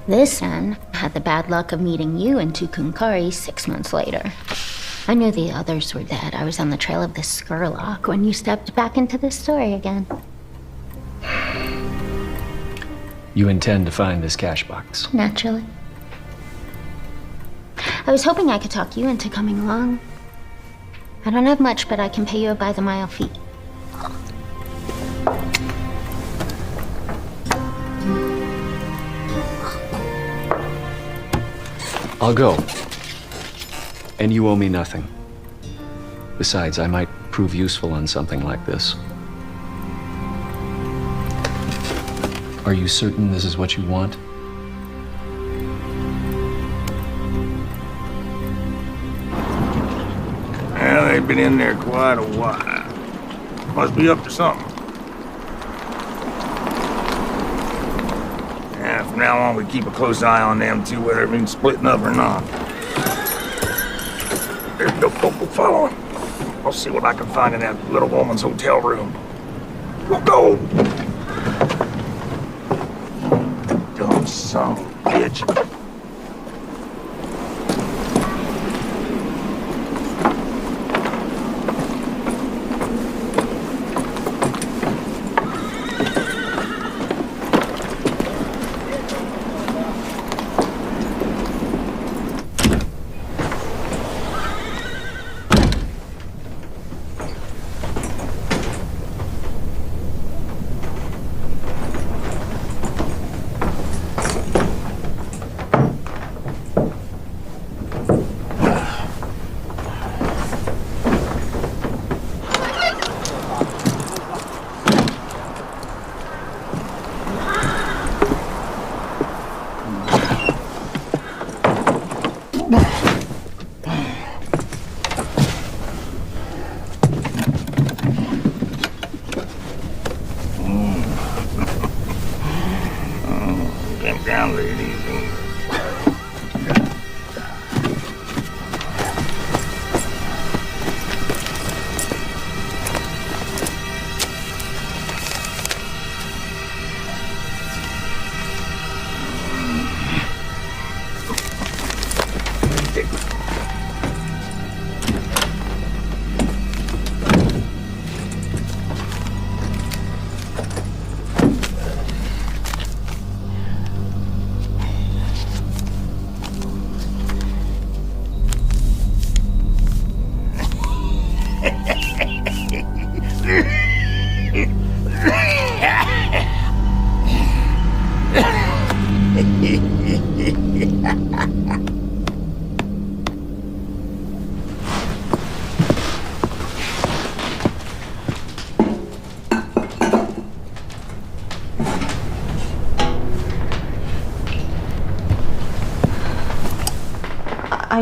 This man had the bad luck of meeting you in Tucumcari 6 months later. I knew the others were dead. I was on the trail of this Skurlock when you stepped back into this story again. You intend to find this cash box? Naturally. I was hoping I could talk you into coming along. I don't have much, but I can pay you a by-the-mile fee. I'll go. And you owe me nothing. Besides, I might prove useful on something like this. Are you certain this is what you want? Well, they've been in there quite a while. Must be up to something. Yeah, from now on, we keep a close eye on them two, whether it means splitting up or not. Go follow him. I'll see what I can find in that little woman's hotel room. We'll go! Dumb son of a bitch.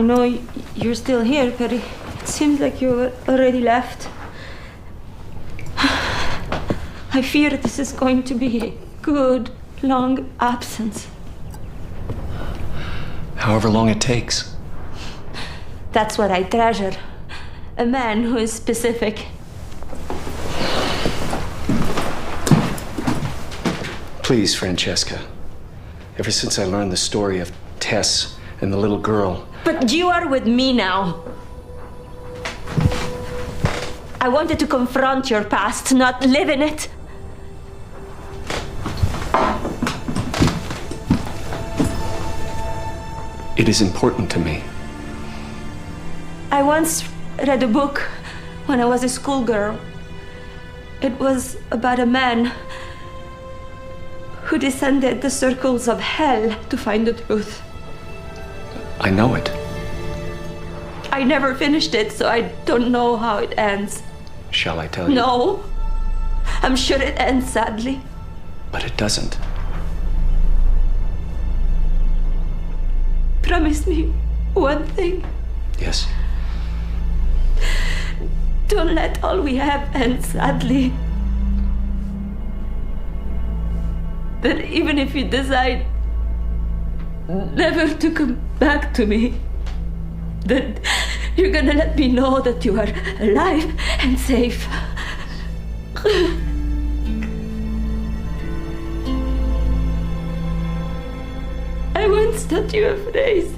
I know you're still here, but it seems like you already left. I fear this is going to be a good, long absence. However long it takes. That's what I treasure. A man who is specific. Please, Francesca. Ever since I learned the story of Tess and the little girl. But you are with me now. I wanted to confront your past, not live in it. It is important to me. I once read a book when I was a schoolgirl. It was about a man who descended the circles of hell to find the truth. I know it. I never finished it, so I don't know how it ends. Shall I tell you? No. I'm sure it ends sadly. But it doesn't. Promise me one thing. Yes. Don't let all we have end sadly. That even if you decide never to come back to me, that you're gonna let me know that you are alive and safe. I once taught you a phrase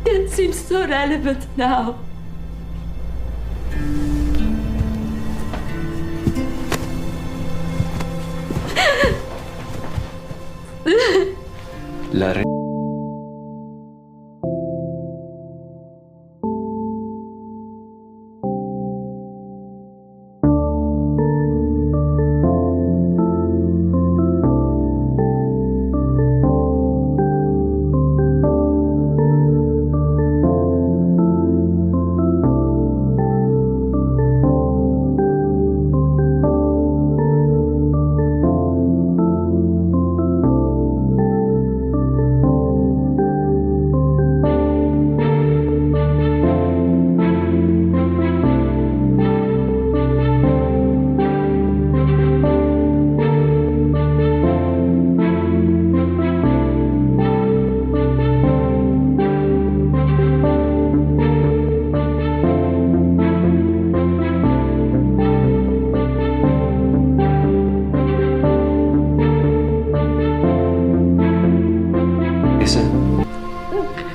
that seems so relevant now. La re-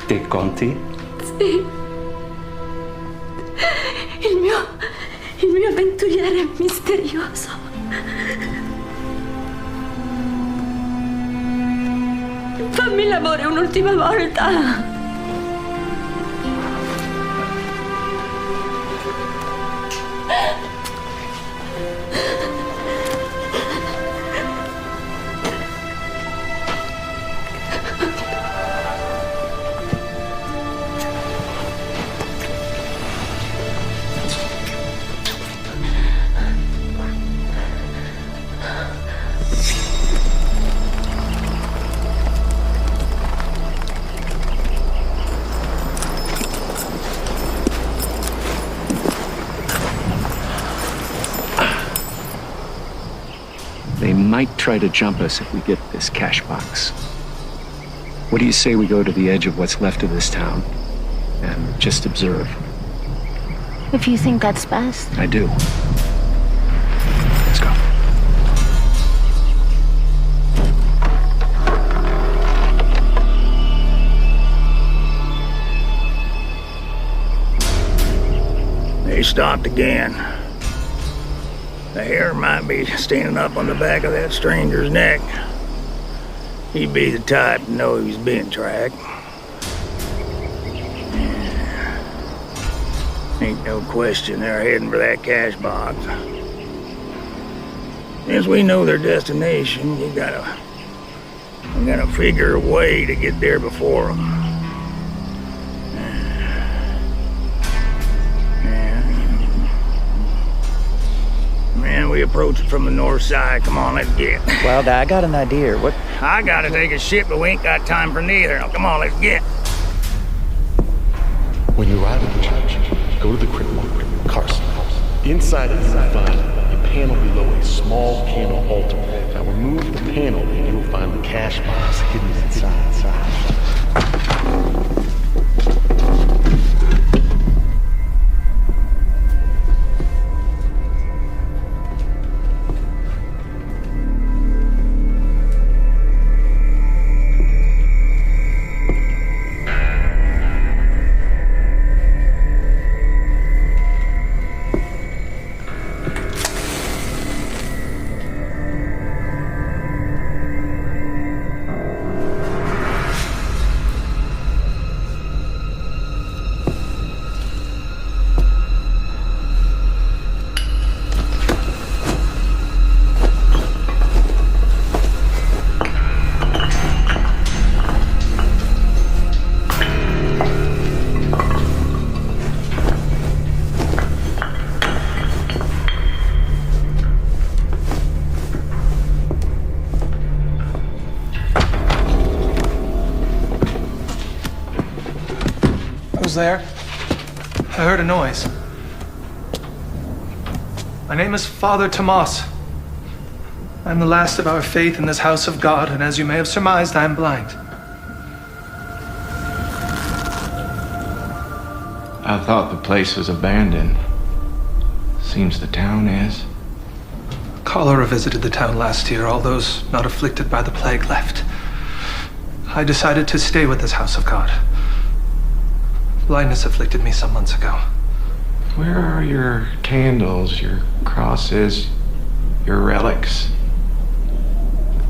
Te conti? Sì. Il mio avventuriere misterioso. Fammi l'amore un'ultima volta. They might try to jump us if we get this cash box. What do you say we go to the edge of what's left of this town and just observe? If you think that's best. I do. Let's go. They stopped again. The hair might be standing up on the back of that stranger's neck. He'd be the type to know he was being tracked. Ain't no question they're heading for that cash box. Since we know their destination, we gotta figure a way to get there before them. Man, we approach it from the north side. Come on, let's get. Well, I got an idea. What? I gotta take a shit, but we ain't got time for neither. Now, come on, let's get. Go to the crypt marker, Carson. Inside it, you will find a panel below a small candle altar. Now remove the panel and you will find the cash box hidden inside. Who's there? I heard a noise. My name is Father Tomas. I'm the last of our faith in this house of God, and as you may have surmised, I am blind. I thought the place was abandoned. Seems the town is. Cholera visited the town last year. All those not afflicted by the plague left. I decided to stay with this house of God. Blindness afflicted me some months ago. Where are your candles, your crosses, your relics?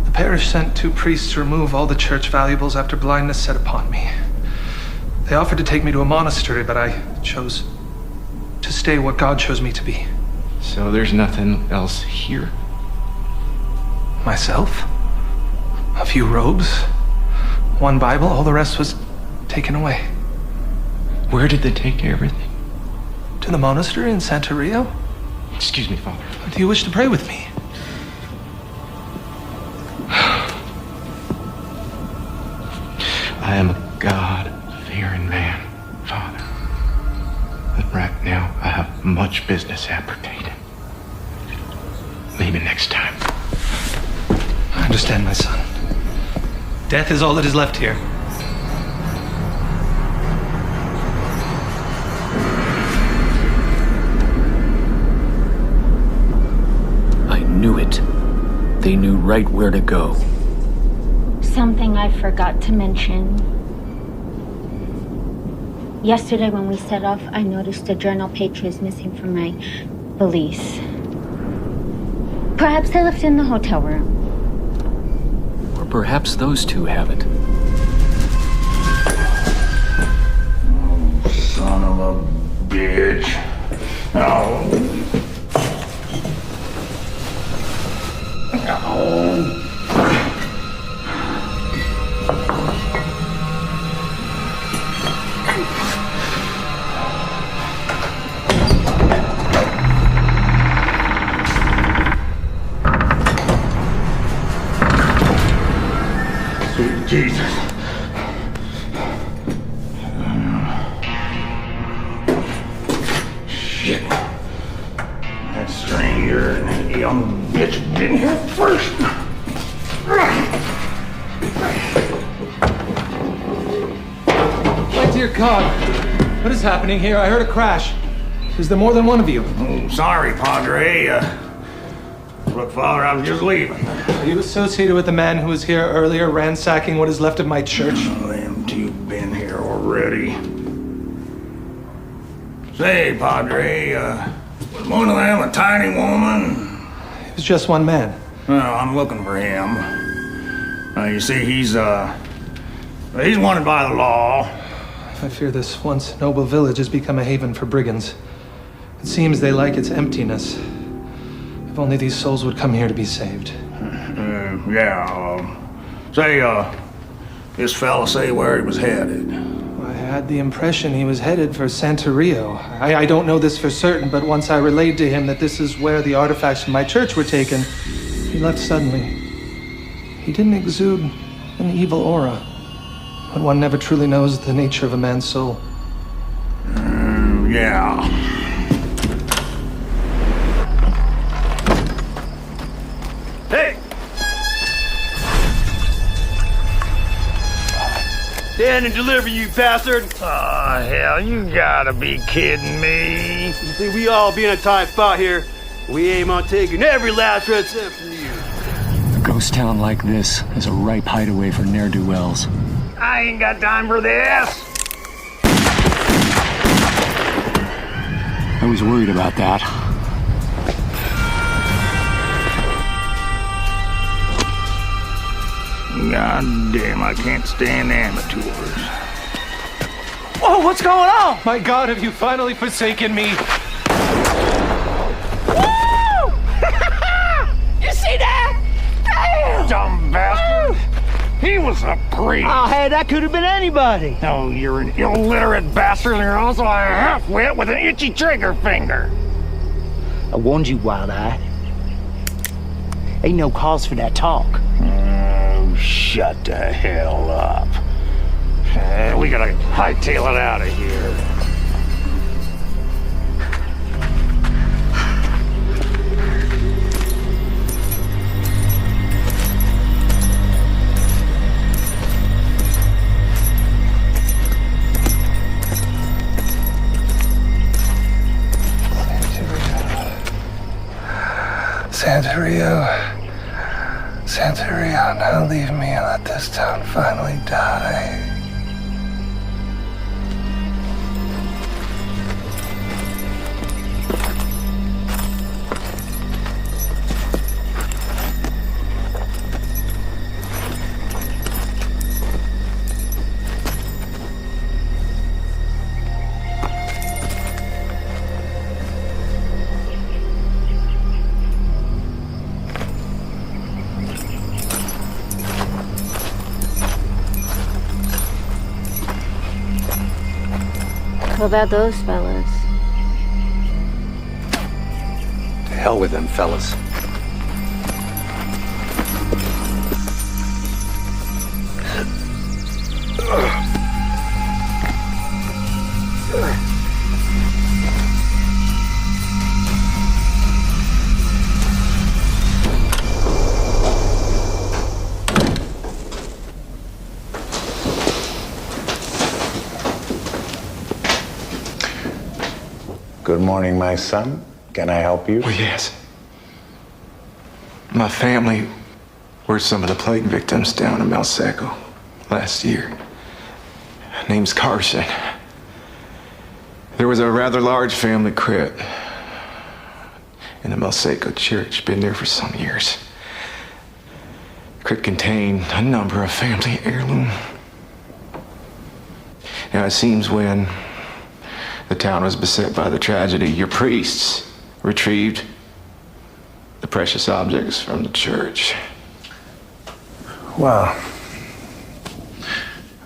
The parish sent 2 priests to remove all the church valuables after blindness set upon me. They offered to take me to a monastery, but I chose to stay what God chose me to be. So there's nothing else here? Myself? A few robes? 1 Bible? All the rest was taken away. Where did they take everything? To the monastery in Santeria? Excuse me, Father. Do you wish to pray with me? I am a God-fearing man, Father. But right now, I have much business appertaining. Maybe next time. I understand, my son. Death is all that is left here. Knew it. They knew right where to go. Something I forgot to mention. Yesterday when we set off, I noticed a journal page was missing from my valise. Perhaps I left it in the hotel room. Or perhaps those 2 have it. Oh, son of a bitch. Oh. Sweet Jesus. Shit. That stranger and that young bitch been here first. My dear God, what is happening here? I heard a crash. Is there more than one of you? Oh, sorry, Padre. Look, Father, I was just leaving. Are you associated with the man who was here earlier ransacking what is left of my church? Oh, them 2 been here already. Say, Padre, was one of them a tiny woman? It was just one man. Well, I'm looking for him. You see, he's wanted by the law. I fear this once noble village has become a haven for brigands. It seems they like its emptiness. If only these souls would come here to be saved. This fella say where he was headed? I had the impression he was headed for Santeria. I don't know this for certain, but once I relayed to him that this is where the artifacts from my church were taken, he left suddenly. He didn't exude an evil aura, but one never truly knows the nature of a man's soul. Yeah. Hey! Stand and deliver, you bastard! Aw, hell, you gotta be kidding me. You see, we all be in a tight spot here. We aim on taking every last red cent from you. A ghost town like this is a ripe hideaway for ne'er-do-wells. I ain't got time for this. I was worried about that. God damn, I can't stand amateurs. Whoa, what's going on? My God, have you finally forsaken me? Woo! You see that? Damn! Dumb bastard! He was a priest! Oh, hey, that could have been anybody! No, you're an illiterate bastard, and you're also a half-wit with an itchy trigger finger! I warned you, Wild Eye. Ain't no cause for that talk. Oh, shut the hell up. We gotta hightail it out of here. Santerio, now leave me and let this town finally die. What about those fellas? To hell with them fellas. Good morning, my son. Can I help you? Oh, yes. My family were some of the plague victims down in Malseco last year. Name's Carson. There was a rather large family crypt in the Malseco church. Been there for some years. The crypt contained a number of family heirlooms. Now, it seems when the town was beset by the tragedy, your priests retrieved the precious objects from the church. Well,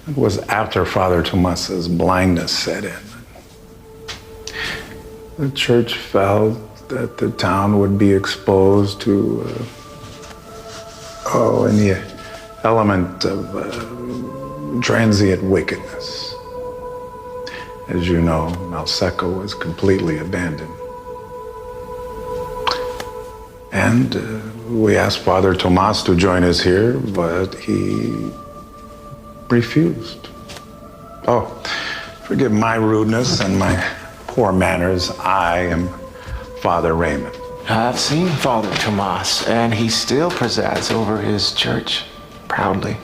it was after Father Tomas's blindness set in. The church felt that the town would be exposed to, any element of transient wickedness. As you know, Malseco was completely abandoned. And we asked Father Tomas to join us here, but he refused. Oh, forgive my rudeness and my poor manners. I am Father Raymond. I've seen Father Tomas, and he still presides over his church proudly.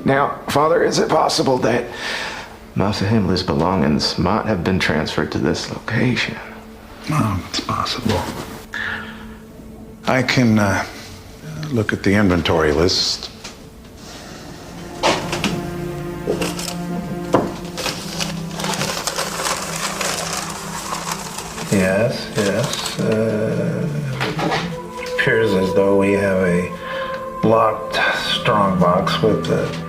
Now, Father, is it possible that most of Himmler's belongings might have been transferred to this location? Oh, it's possible. I can look at the inventory list. Yes. It appears as though we have a locked strongbox with the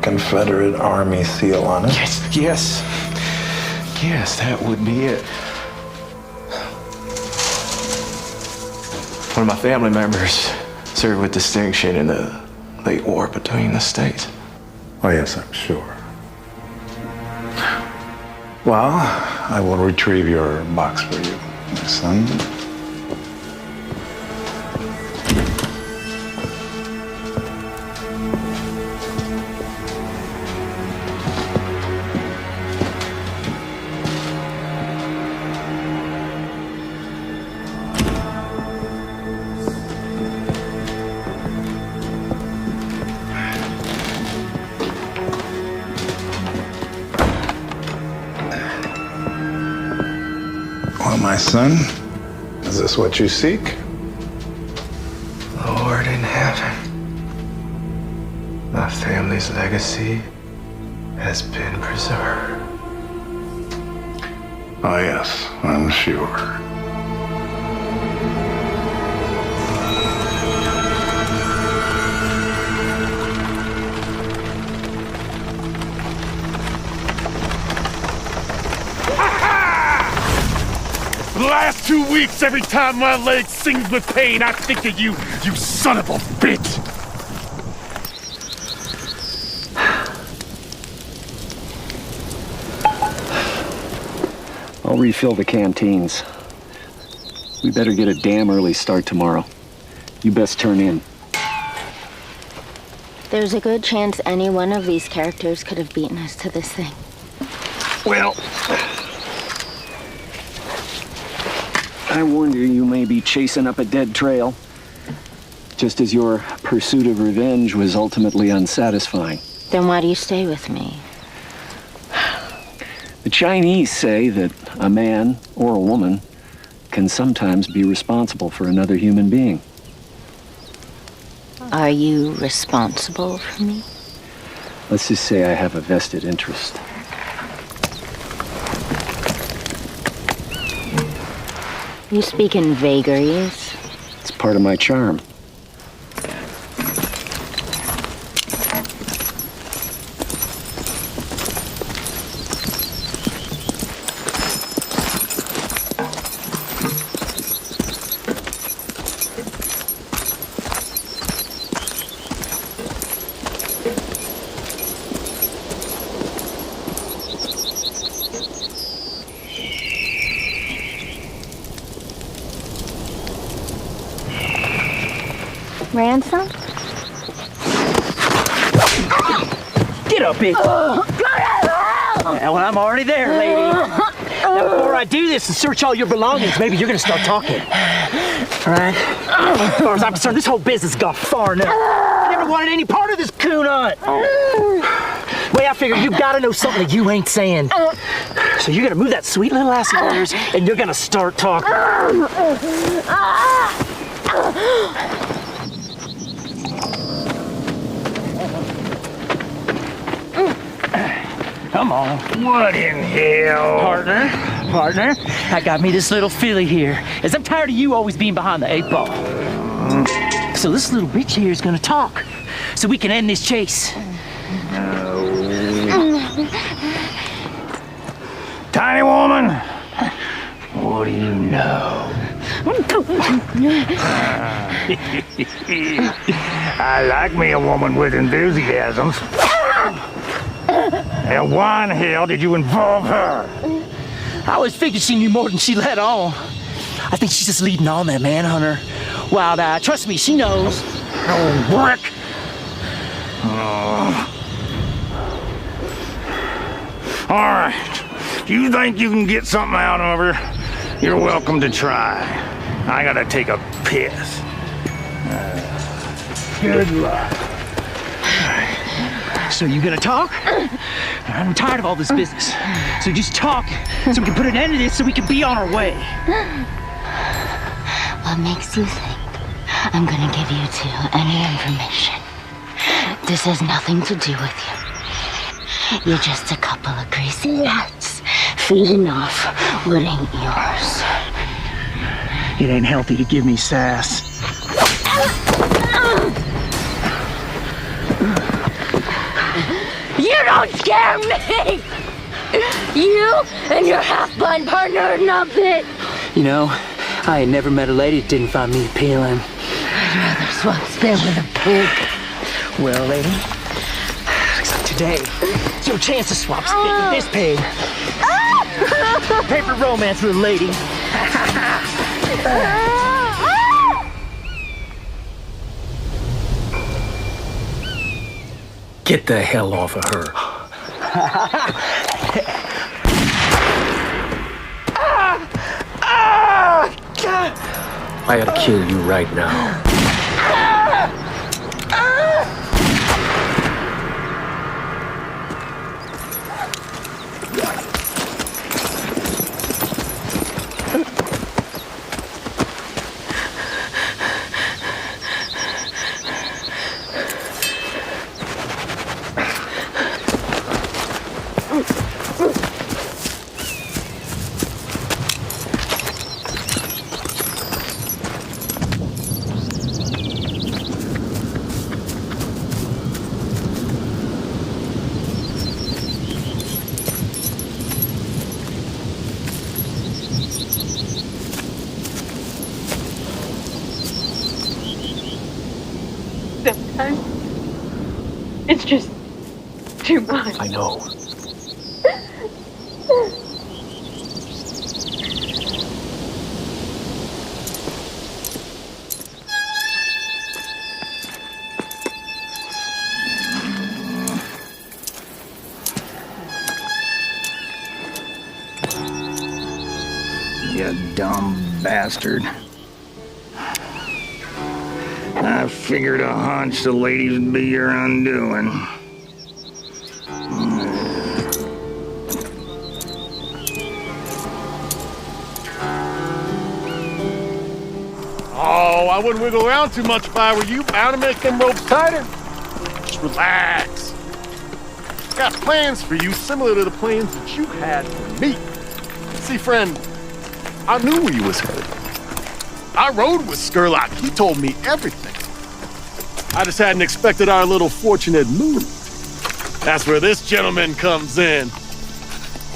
Confederate Army seal on it. Yes, that would be it. One of my family members served with distinction in the late war between the states. Oh, yes, I'm sure. Well, I will retrieve your box for you, my son. Well, my son, is this what you seek? Lord in heaven, my family's legacy has been preserved. Oh, yes, I'm sure. The last 2 weeks, every time my leg sings with pain, I think of you, you son of a bitch! I'll refill the canteens. We better get a damn early start tomorrow. You best turn in. There's a good chance any one of these characters could have beaten us to this thing. Well, I wonder you may be chasing up a dead trail, just as your pursuit of revenge was ultimately unsatisfying. Then why do you stay with me? The Chinese say that a man or a woman can sometimes be responsible for another human being. Are you responsible for me? Let's just say I have a vested interest. You speak in vagaries. It's part of my charm. Ransom? Get up, bitch! Well, I'm already there, lady. Now, before I do this and search all your belongings, maybe you're gonna start talking. All right? As far as I'm concerned, this whole business has gone far enough. I never wanted any part of this coon hunt. Way I figure you gotta know something that you ain't saying. So you're gonna move that sweet little ass of yours, and you're gonna start talking. Come on. What in hell? Partner, I got me this little filly here, as I'm tired of you always being behind the 8 ball. So this little bitch here is gonna talk, so we can end this chase. Tiny woman, what do you know? I like me a woman with enthusiasms. And why in hell did you involve her? I always figured she knew more than she let on. I think she's just leading on that manhunter. Wild Eye, trust me, she knows. Oh, brick! All right. If you think you can get something out of her, you're welcome to try. I gotta take a piss. Good luck. So you gonna talk? I'm tired of all this business. So just talk, so we can put an end to this, so we can be on our way. What makes you think I'm gonna give you two any information? This has nothing to do with you. You're just a couple of greasy rats feeding off what ain't yours. It ain't healthy to give me sass. You don't scare me! You and your half-blind partner are nothing. You know, I ain't never met a lady that didn't find me appealing. I'd rather swap spit with a pig. Well, lady, looks like today it's your chance to swap spit with this pig. paper romance with a lady. Get the hell off of her. I ought to kill you right now. Sometimes it's just too much. I know. You dumb bastard. I figured a hunch the ladies would be your undoing. Oh, I wouldn't wiggle around too much if I were you. Bound to make them ropes tighter. Just relax. Got plans for you similar to the plans that you had for me. See, friend, I knew where you was headed. I rode with Skurlock. He told me everything. I just hadn't expected our little fortunate move. That's where this gentleman comes in.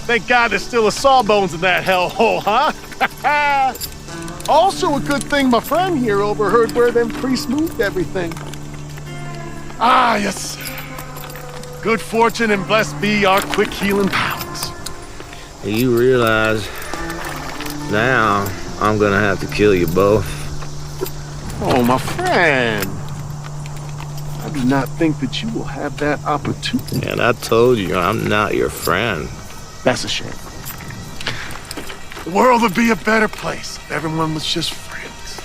Thank God there's still a sawbones in that hellhole, huh? Also a good thing my friend here overheard where them priests moved everything. Ah, yes. Good fortune and blessed be our quick healing powers. You realize now I'm gonna have to kill you both. Oh, my friend. I do not think that you will have that opportunity. And I told you I'm not your friend. That's a shame. The world would be a better place if everyone was just friends.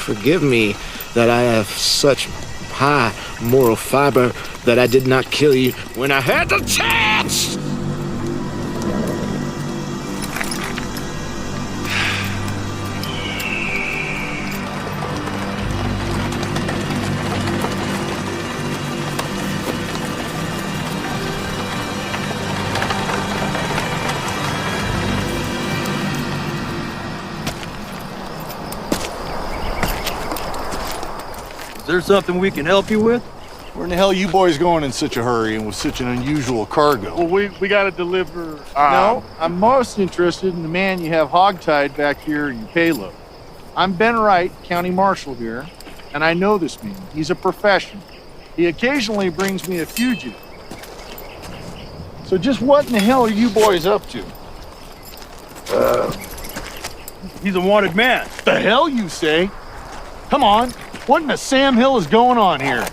Forgive me that I have such high moral fiber that I did not kill you when I had the chance! Is there something we can help you with? Where in the hell you boys going in such a hurry and with such an unusual cargo? Well, we gotta deliver... No, I'm most interested in the man you have hogtied back here in your payload. I'm Ben Wright, County Marshal here, and I know this man. He's a professional. He occasionally brings me a fugitive. So just what in the hell are you boys up to? He's a wanted man. The hell you say? Come on, what in the Sam Hill is going on here?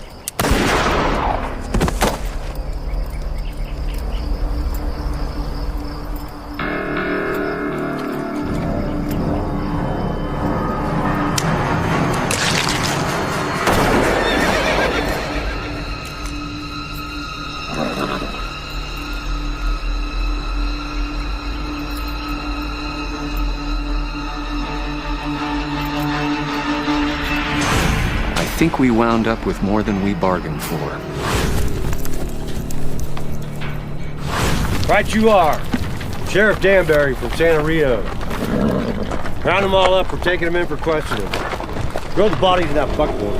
I think we wound up with more than we bargained for. Right you are. Sheriff Danbury from Santa Rio. Round them all up for taking them in for questioning. Throw the bodies in that buckboard.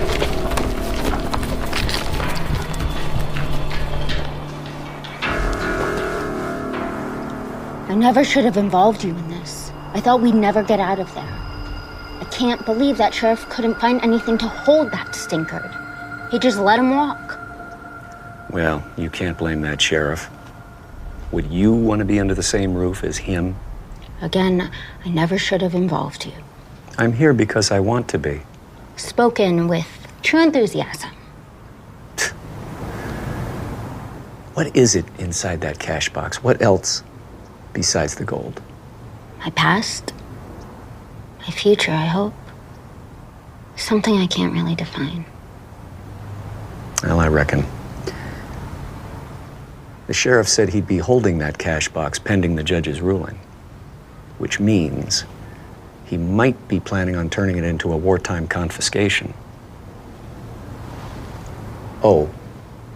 I never should have involved you in this. I thought we'd never get out of there. I can't believe that sheriff couldn't find anything to hold that stinkard. He just let him walk. Well, you can't blame that sheriff. Would you want to be under the same roof as him? Again, I never should have involved you. I'm here because I want to be. Spoken with true enthusiasm. What is it inside that cash box? What else besides the gold? My past, my future, I hope. Something I can't really define. Well, I reckon. The sheriff said he'd be holding that cash box pending the judge's ruling, which means he might be planning on turning it into a wartime confiscation. Oh,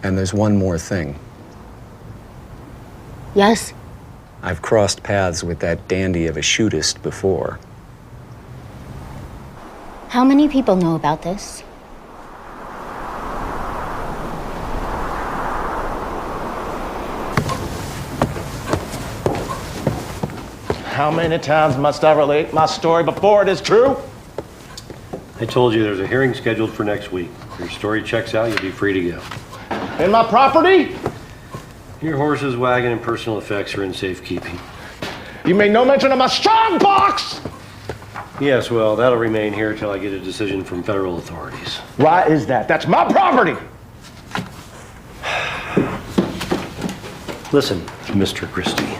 and there's one more thing. Yes? I've crossed paths with that dandy of a shootist before. How many people know about this? How many times must I relate my story before it is true? I told you there's a hearing scheduled for next week. If your story checks out, you'll be free to go. And my property? Your horses, wagon, and personal effects are in safekeeping. You made no mention of my strong box! Yes, well, that'll remain here till I get a decision from federal authorities. Why is that? That's my property! Listen, Mr. Christie.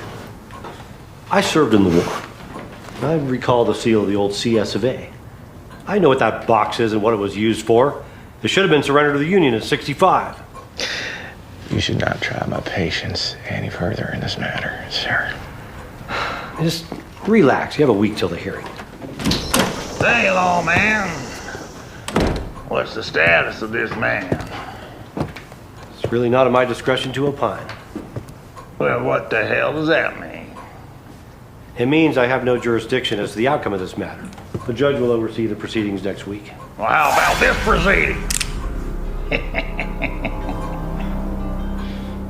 I served in the war. I recall the seal of the old CS of A. I know what that box is and what it was used for. It should have been surrendered to the Union in '65. You should not try my patience any further in this matter, sir. Just relax. You have a week till the hearing. Say, lawman, what's the status of this man? It's really not at my discretion to opine. Well, what the hell does that mean? It means I have no jurisdiction as to the outcome of this matter. The judge will oversee the proceedings next week. Well, how about this proceeding?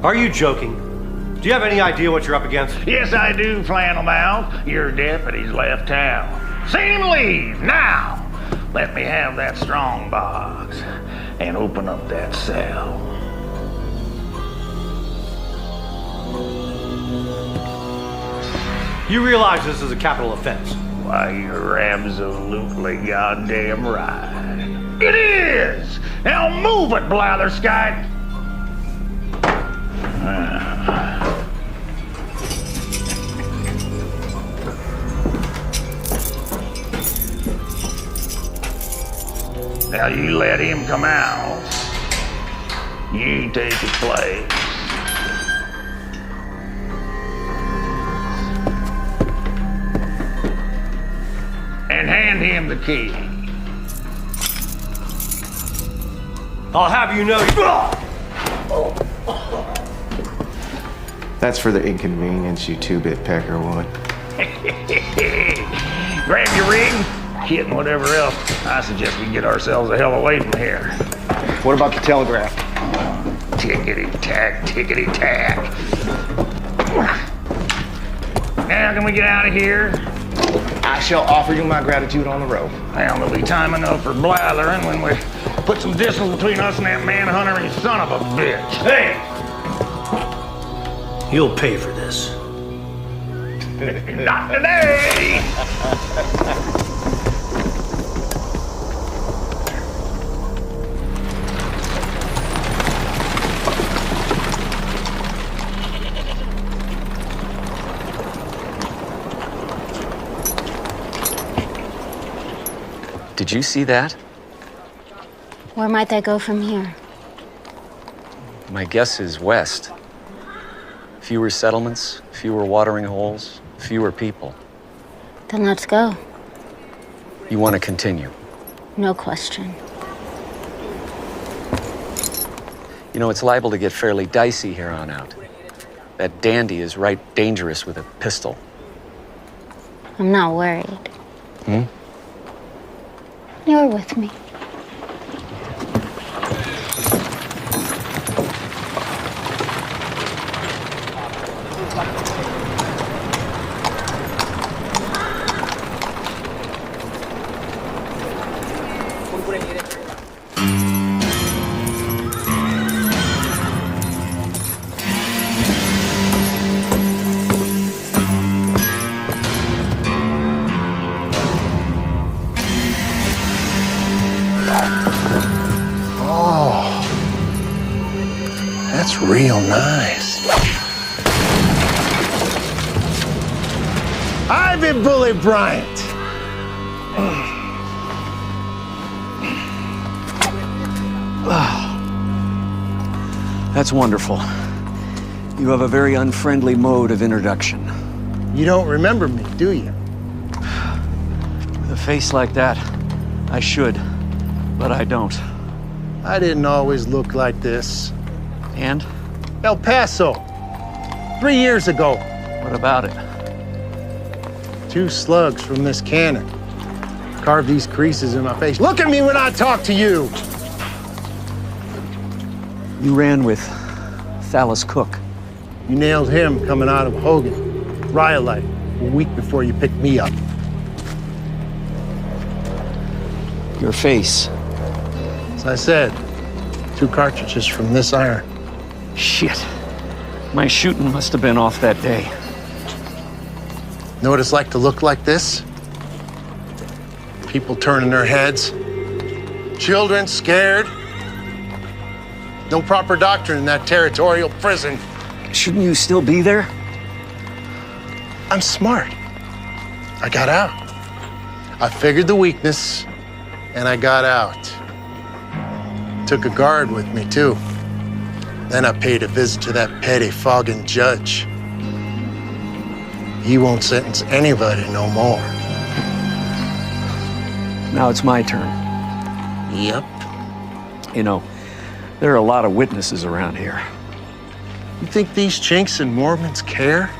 Are you joking? Do you have any idea what you're up against? Yes, I do, Flannelmouth. Your deputy's left town. See him leave, now! Let me have that strong box and open up that cell. You realize this is a capital offense? Why, you're absolutely goddamn right. It is! Now move it, Blatherskite! Now you let him come out. You take his place. And hand him the key. I'll have you know. That's for the inconvenience you two-bit pecker would. Grab your rig, kit, and whatever else. I suggest we get ourselves the hell away from here. What about the telegraph? Tickety-tack, tickety-tack. Now, can we get out of here? I shall offer you my gratitude on the road. Well, there'll be time enough for blathering when we put some distance between us and that manhunter and his son of a bitch. Hey! You'll pay for this. Not today! Did you see that? Where might they go from here? My guess is west. Fewer settlements, fewer watering holes, fewer people. Then let's go. You want to continue? No question. You know, it's liable to get fairly dicey here on out. That dandy is right dangerous with a pistol. I'm not worried. Hmm? You're with me. real nice. Ivy Bully Bryant. That's wonderful. You have a very unfriendly mode of introduction. You don't remember me, do you? With a face like that, I should, but I don't. I didn't always look like this. And? El Paso. 3 years ago. What about it? 2 slugs from this cannon. Carved these creases in my face. Look at me when I talk to you! You ran with Thalys Cook. You nailed him coming out of Hogan, Rhyolite, a week before you picked me up. Your face. As I said, 2 cartridges from this iron. Shit. My shooting must have been off that day. Know what it's like to look like this? People turning their heads. Children scared. No proper doctrine in that territorial prison. Shouldn't you still be there? I'm smart. I got out. I figured the weakness, and I got out. Took a guard with me, too. Then I paid a visit to that petty-fogging judge. He won't sentence anybody no more. Now it's my turn. Yep. You know, there are a lot of witnesses around here. You think these chinks and Mormons care?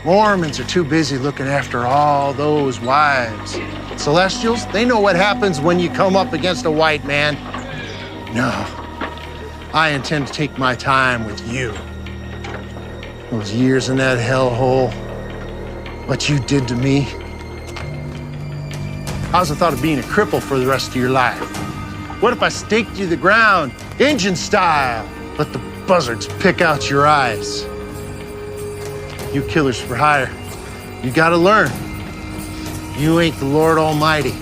Mormons are too busy looking after all those wives. Celestials, they know what happens when you come up against a white man. No, I intend to take my time with you. Those years in that hellhole, what you did to me. How's the thought of being a cripple for the rest of your life? What if I staked you to the ground, Injun style, let the buzzards pick out your eyes? You killers for hire, you gotta learn. You ain't the Lord Almighty.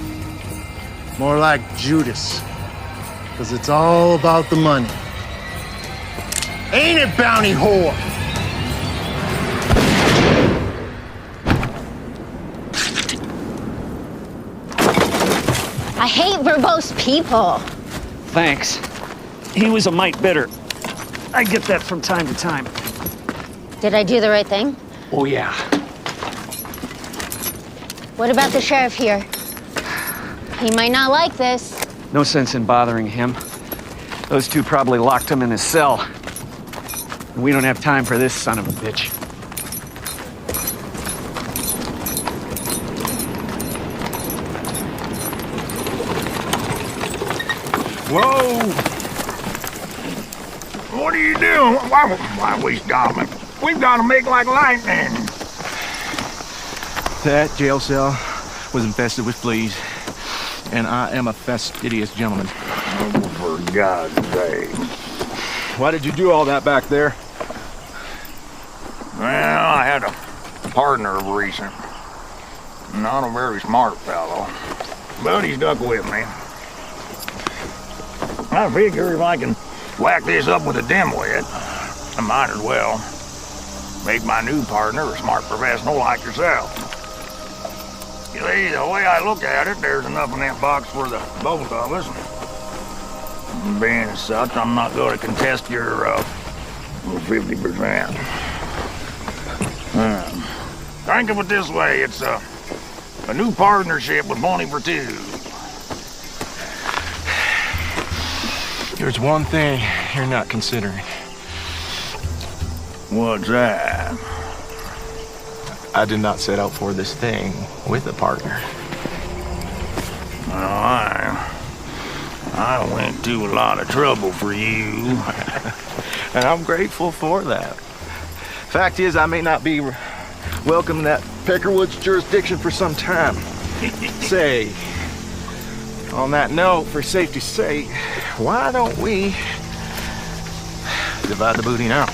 More like Judas, because it's all about the money. Ain't it, bounty whore? I hate verbose people. Thanks. He was a mite bitter. I get that from time to time. Did I do the right thing? Oh, yeah. What about the sheriff here? He might not like this. No sense in bothering him. Those 2 probably locked him in his cell. And we don't have time for this son of a bitch. Whoa! What are you doing? Why we stopping? We've got to make like lightning. That jail cell was infested with fleas, and I am a fastidious gentleman. Oh, for God's sake. Why did you do all that back there? Well, I had a partner of recent. Not a very smart fellow, but he stuck with me. I figure if I can whack this up with a dimwit, I might as well make my new partner a smart professional like yourself. You see, the way I look at it, there's enough in that box for the both of us. Being as such, I'm not going to contest your 50%. Think of it this way, it's a new partnership with money for 2. There's one thing you're not considering. What's that? I did not set out for this thing with a partner. Well, I went to a lot of trouble for you. And I'm grateful for that. Fact is, I may not be welcome in that Peckerwood's jurisdiction for some time. Say, on that note, for safety's sake, why don't we divide the booty now?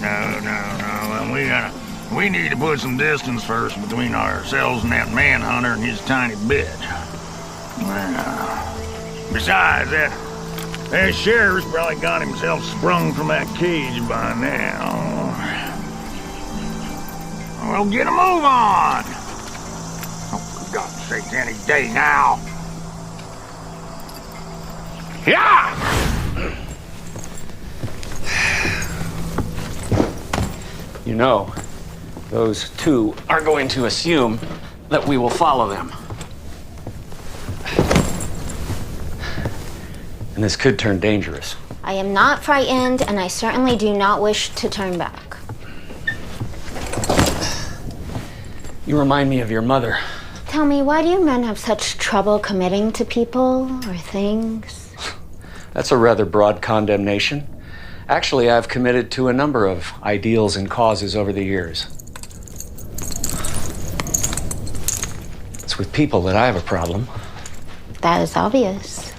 No. We need to put some distance first between ourselves and that manhunter and his tiny bitch. Besides, that That sheriff's probably got himself sprung from that cage by now. Well, get a move on! Oh, for God's sake, any day now. Yeah! You know, those two are going to assume that we will follow them. And this could turn dangerous. I am not frightened, and I certainly do not wish to turn back. You remind me of your mother. Tell me, why do you men have such trouble committing to people or things? That's a rather broad condemnation. Actually, I've committed to a number of ideals and causes over the years. It's with people that I have a problem. That is obvious.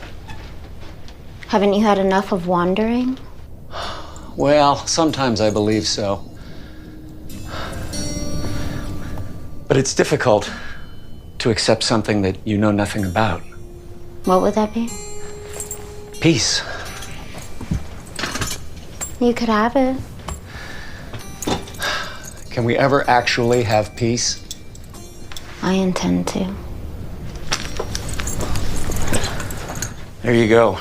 Haven't you had enough of wandering? Well, sometimes I believe so. But it's difficult to accept something that you know nothing about. What would that be? Peace. You could have it. Can we ever actually have peace? I intend to. There you go.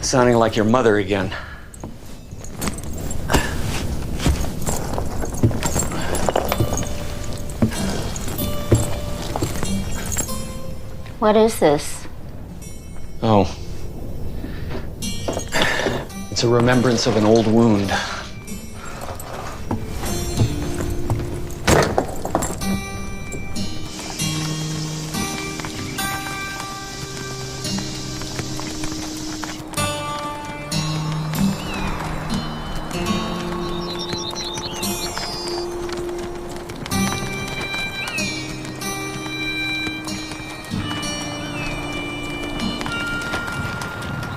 Sounding like your mother again. What is this? Oh. It's a remembrance of an old wound.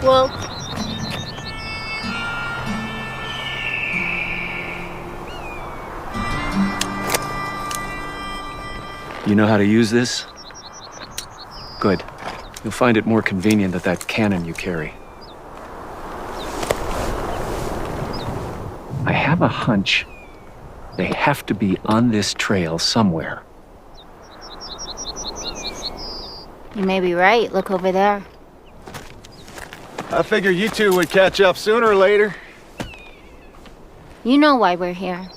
Well, you know how to use this? Good. You'll find it more convenient than that cannon you carry. I have a hunch they have to be on this trail somewhere. you may be right. Look over there. I figured you two would catch up sooner or later. You know why we're here.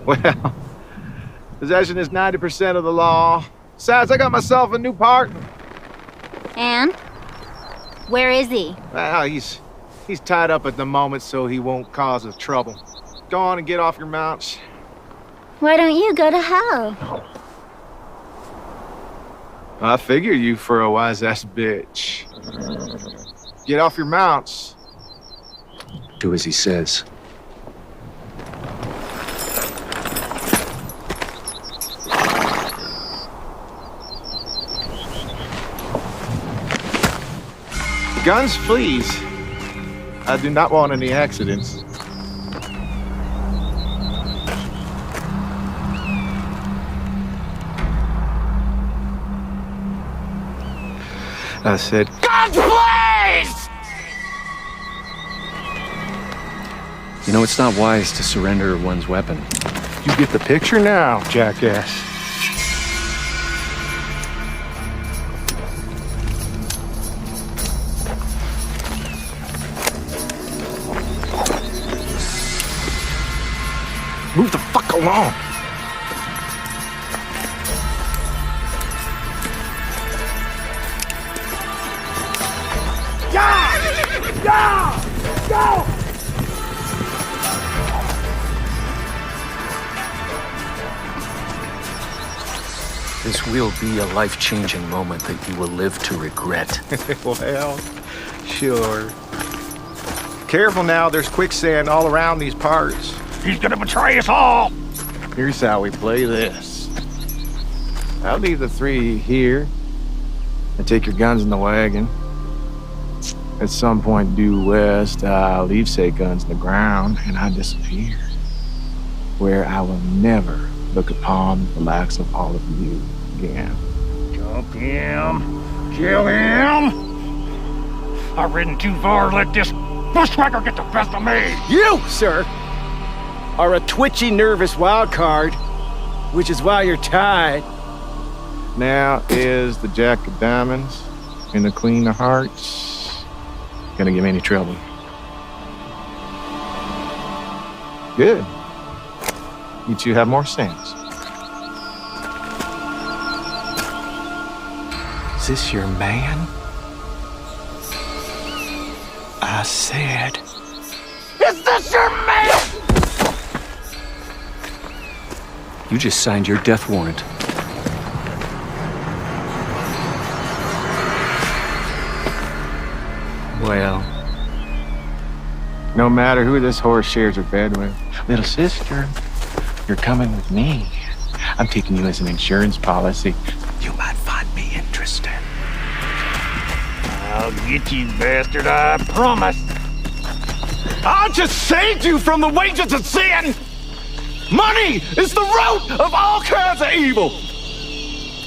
Well, possession is 90% of the law. Besides, I got myself a new partner. And? Where is he? Well, he's tied up at the moment so he won't cause us trouble. Go on and get off your mounts. Why don't you go to hell? I figure you for a wise-ass bitch. Get off your mounts. Do as he says. Guns, please. I do not want any accidents. I said, Guns, please! You know, it's not wise to surrender one's weapon. You get the picture now, jackass. Move the fuck along. Go! This will be a life-changing moment that you will live to regret. Well, sure. Careful now, there's quicksand all around these parts. He's gonna betray us all! Here's how we play this. I'll leave the three here and take your guns in the wagon. At some point due west, I'll leave said guns in the ground and I disappear, where I will never look upon the likes of all of you again. Jump him! Kill him! I've ridden too far to let this bushwhacker get the best of me. You, sir, are a twitchy, nervous wild card, which is why you're tied. Now is the Jack of Diamonds and the Queen of Hearts gonna give me any trouble? Good. You two have more sense. Is this your man? I said... Is this your man? You just signed your death warrant. Well, no matter who this horse shares her bed with. Little sister, you're coming with me. I'm taking you as an insurance policy. You might find me interesting. I'll get you, bastard, I promise. I just saved you from the wages of sin! Money is the root of all kinds of evil!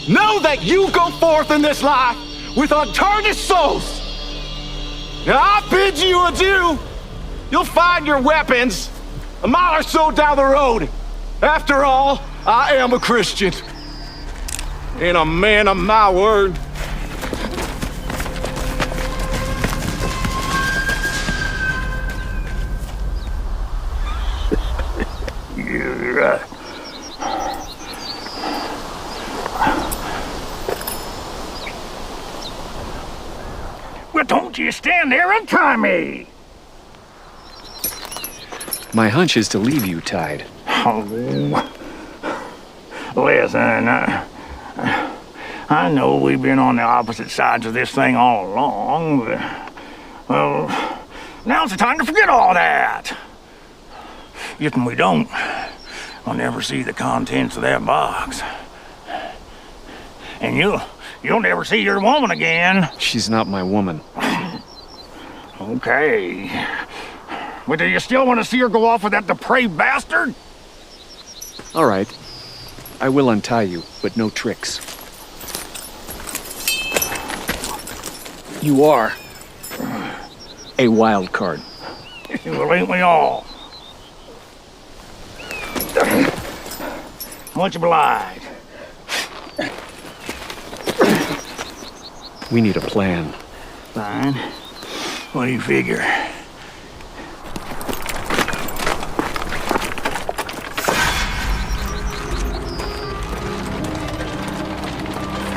Know that you go forth in this life with untarnished souls! Now I bid you adieu! You'll find your weapons a mile or so down the road. After all, I am a Christian. And a man of my word. You're right. Well, don't you stand there and try me. My hunch is to leave you tied. Oh, listen, I know we've been on the opposite sides of this thing all along, but, well, now's the time to forget all that. If we don't, I'll never see the contents of that box. And you'll never see your woman again. She's not my woman. Okay. But do you still want to see her go off with that depraved bastard? All right. I will untie you, but no tricks. You are a wild card. Well, ain't we all? Much obliged. We need a plan. Fine. What do you figure?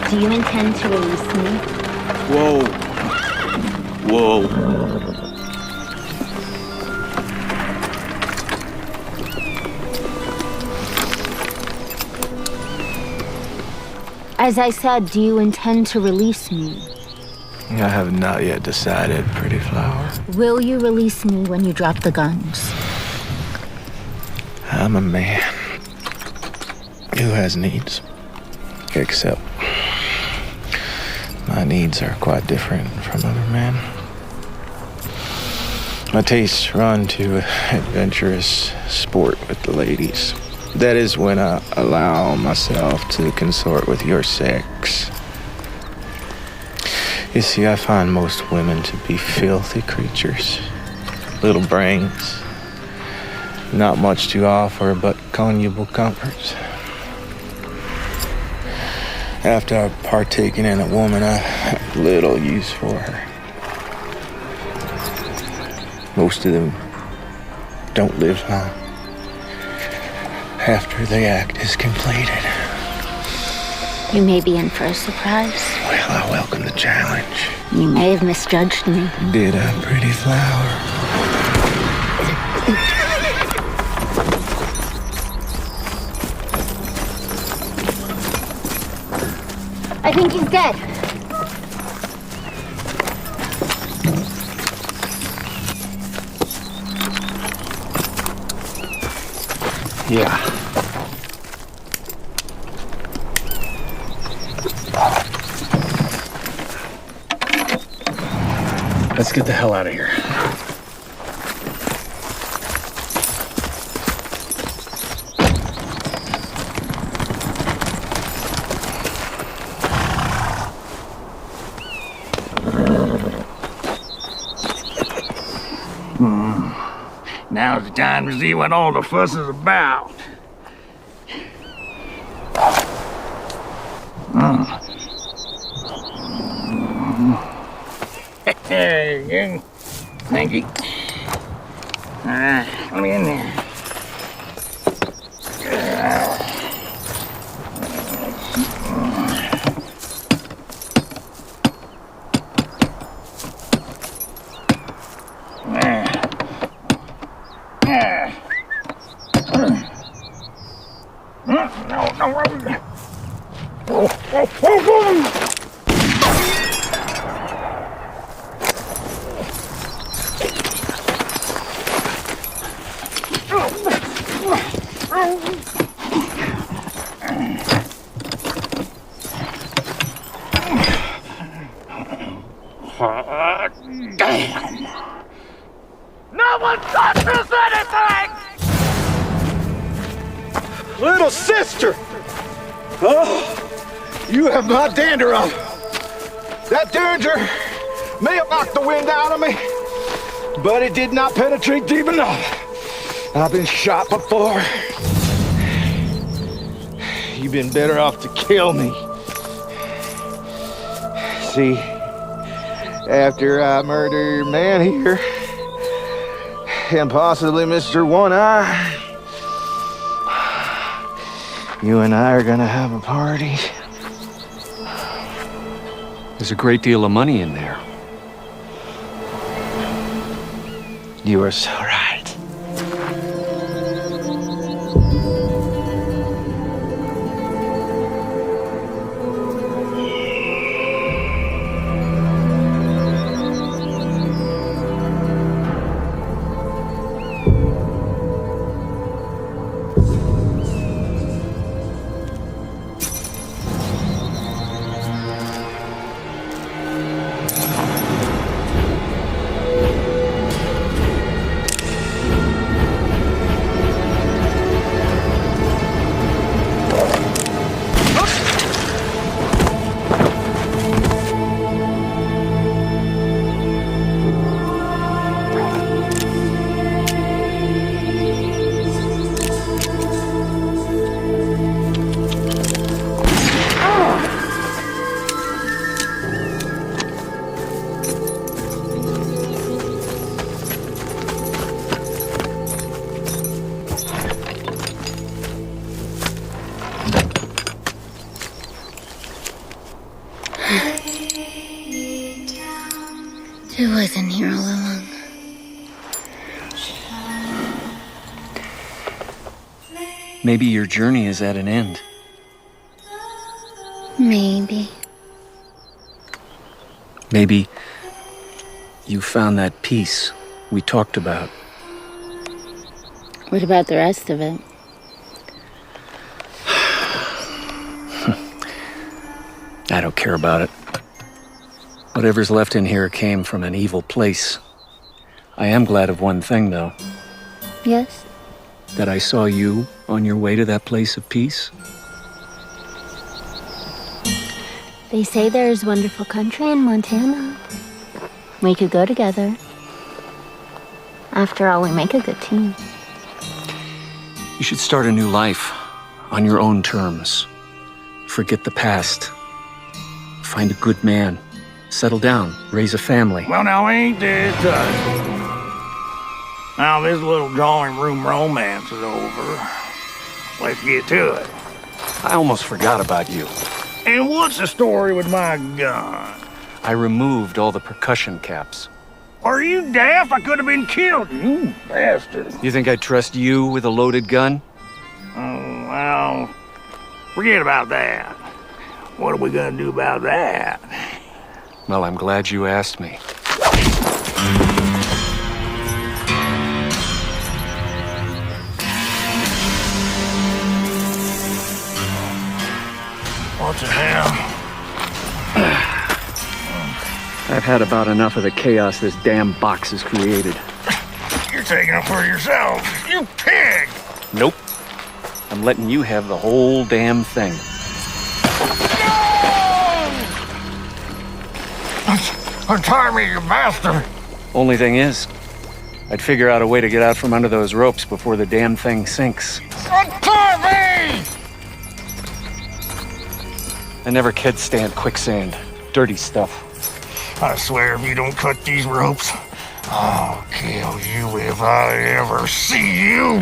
Do you intend to release me? Whoa. Whoa. As I said, do you intend to release me? I have not yet decided, pretty flower. Will you release me when you drop the guns? I'm a man who has needs, except my needs are quite different from other men. My tastes run to adventurous sport with the ladies. That is when I allow myself to consort with your sex. You see, I find most women to be filthy creatures. Little brains. Not much to offer but conjugal comforts. After I've partaken in a woman, I have little use for her. Most of them don't live long after the act is completed. You may be in for a surprise. Well, I welcome the challenge. You may have misjudged me. Did I, pretty flower? I think he's dead. Yeah. Let's get the hell out of here. Now's the time to see what all the fuss is about. There you go. Thank you. All right, let me in there. Damn! No one touches anything! Little sister! Oh, you have my dander on. That derringer may have knocked the wind out of me, but it did not penetrate deep enough. I've been shot before. You've been better off to kill me. See, after I murder your man here, and possibly Mr. One Eye, you and I are gonna have a party. There's a great deal of money in there. You are so right. I wasn't here all along. Maybe your journey is at an end. Maybe. Maybe you found that peace we talked about. What about the rest of it? I don't care about it. Whatever's left in here came from an evil place. I am glad of one thing, though. Yes? That I saw you on your way to that place of peace. They say there is wonderful country in Montana. We could go together. After all, we make a good team. You should start a new life on your own terms. Forget the past. Find a good man. Settle down. Raise a family. Well, now ain't this Now this little drawing room romance is over. Let's get to it. I almost forgot about you. And what's the story with my gun? I removed all the percussion caps. Are you daft? I could have been killed, you bastard. You think I'd trust you with a loaded gun? Oh, well, forget about that. What are we gonna do about that? Well, I'm glad you asked me. What the hell? I've had about enough of the chaos this damn box has created. You're taking it for yourself, you pig! Nope. I'm letting you have the whole damn thing. Untie me, you bastard! Only thing is, I'd figure out a way to get out from under those ropes before the damn thing sinks. Untie me! I never could stand quicksand. Dirty stuff. I swear if you don't cut these ropes, I'll kill you if I ever see you!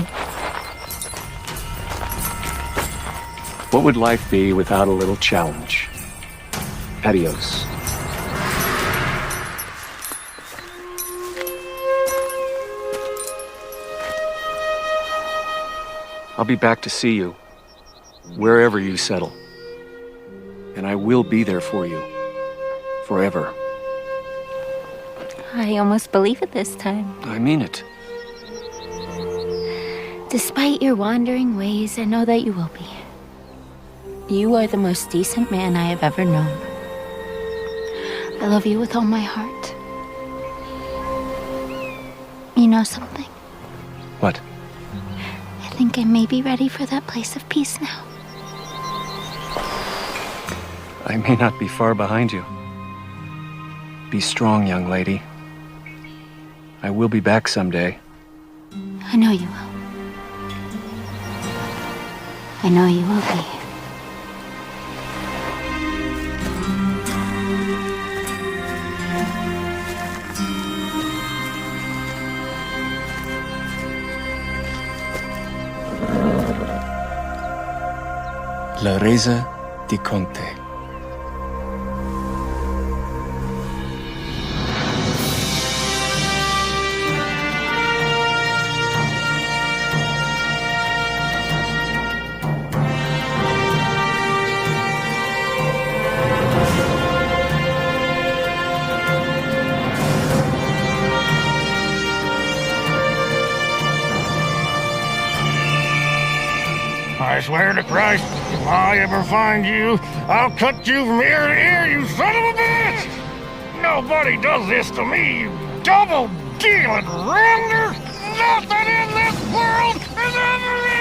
What would life be without a little challenge? Adios. I'll be back to see you, wherever you settle. And I will be there for you, forever. I almost believe it this time. I mean it. Despite your wandering ways, I know that you will be. You are the most decent man I have ever known. I love you with all my heart. You know something? What? I think I may be ready for that place of peace now. I may not be far behind you. Be strong, young lady. I will be back someday. I know you will. I know you will be. La Resa di Conte. I swear to Christ, if I ever find you, I'll cut you from ear to ear, you son of a bitch! Nobody does this to me, you double-dealing render! Nothing in this world is ever